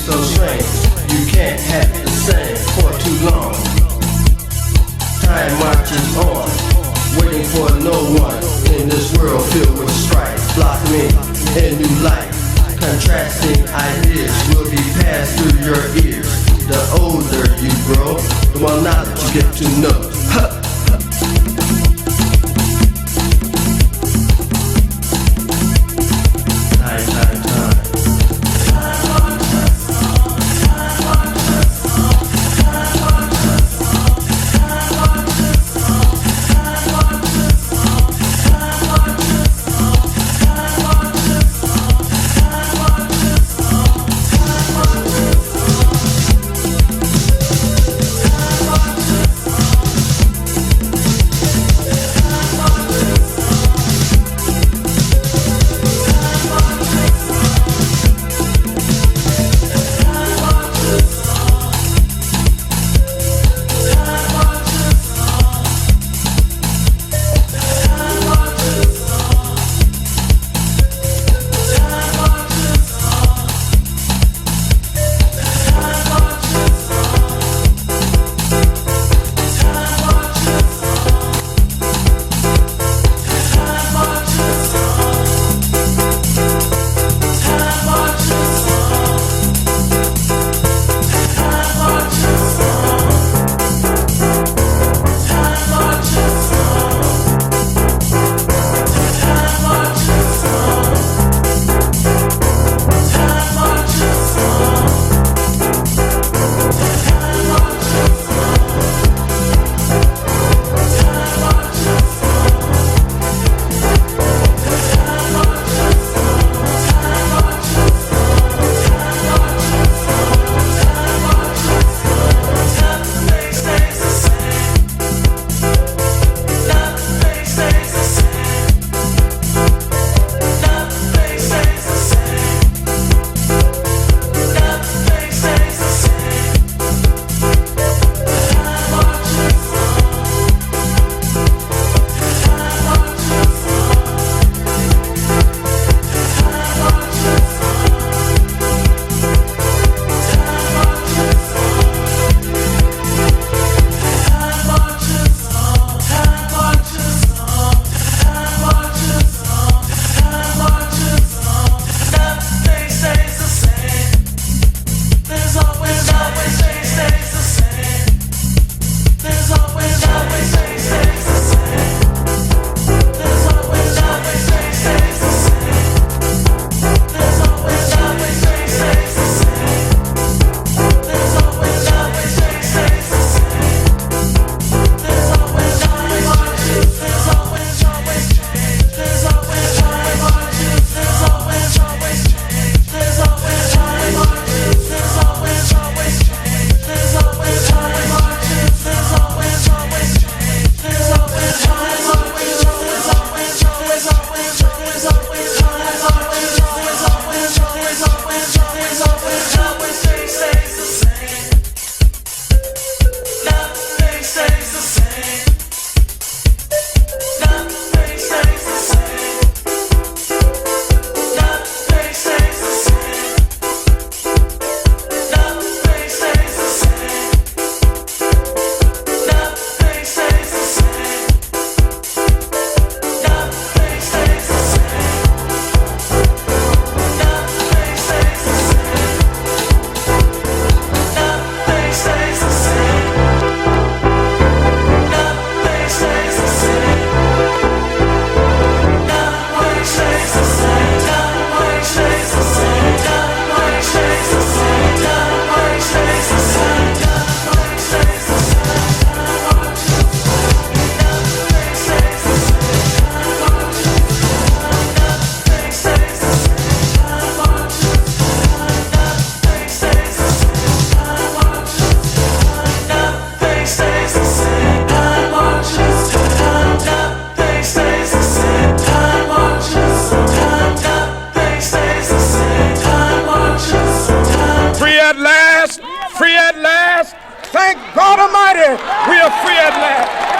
so strange. You can't have it the same for too long. Time marches on, waiting for no one in this world filled with strife. Blossoming in new life, contrasting ideas will be passed through your ears. The older you grow, the more knowledge you get to know. Thank God Almighty, we are free at last.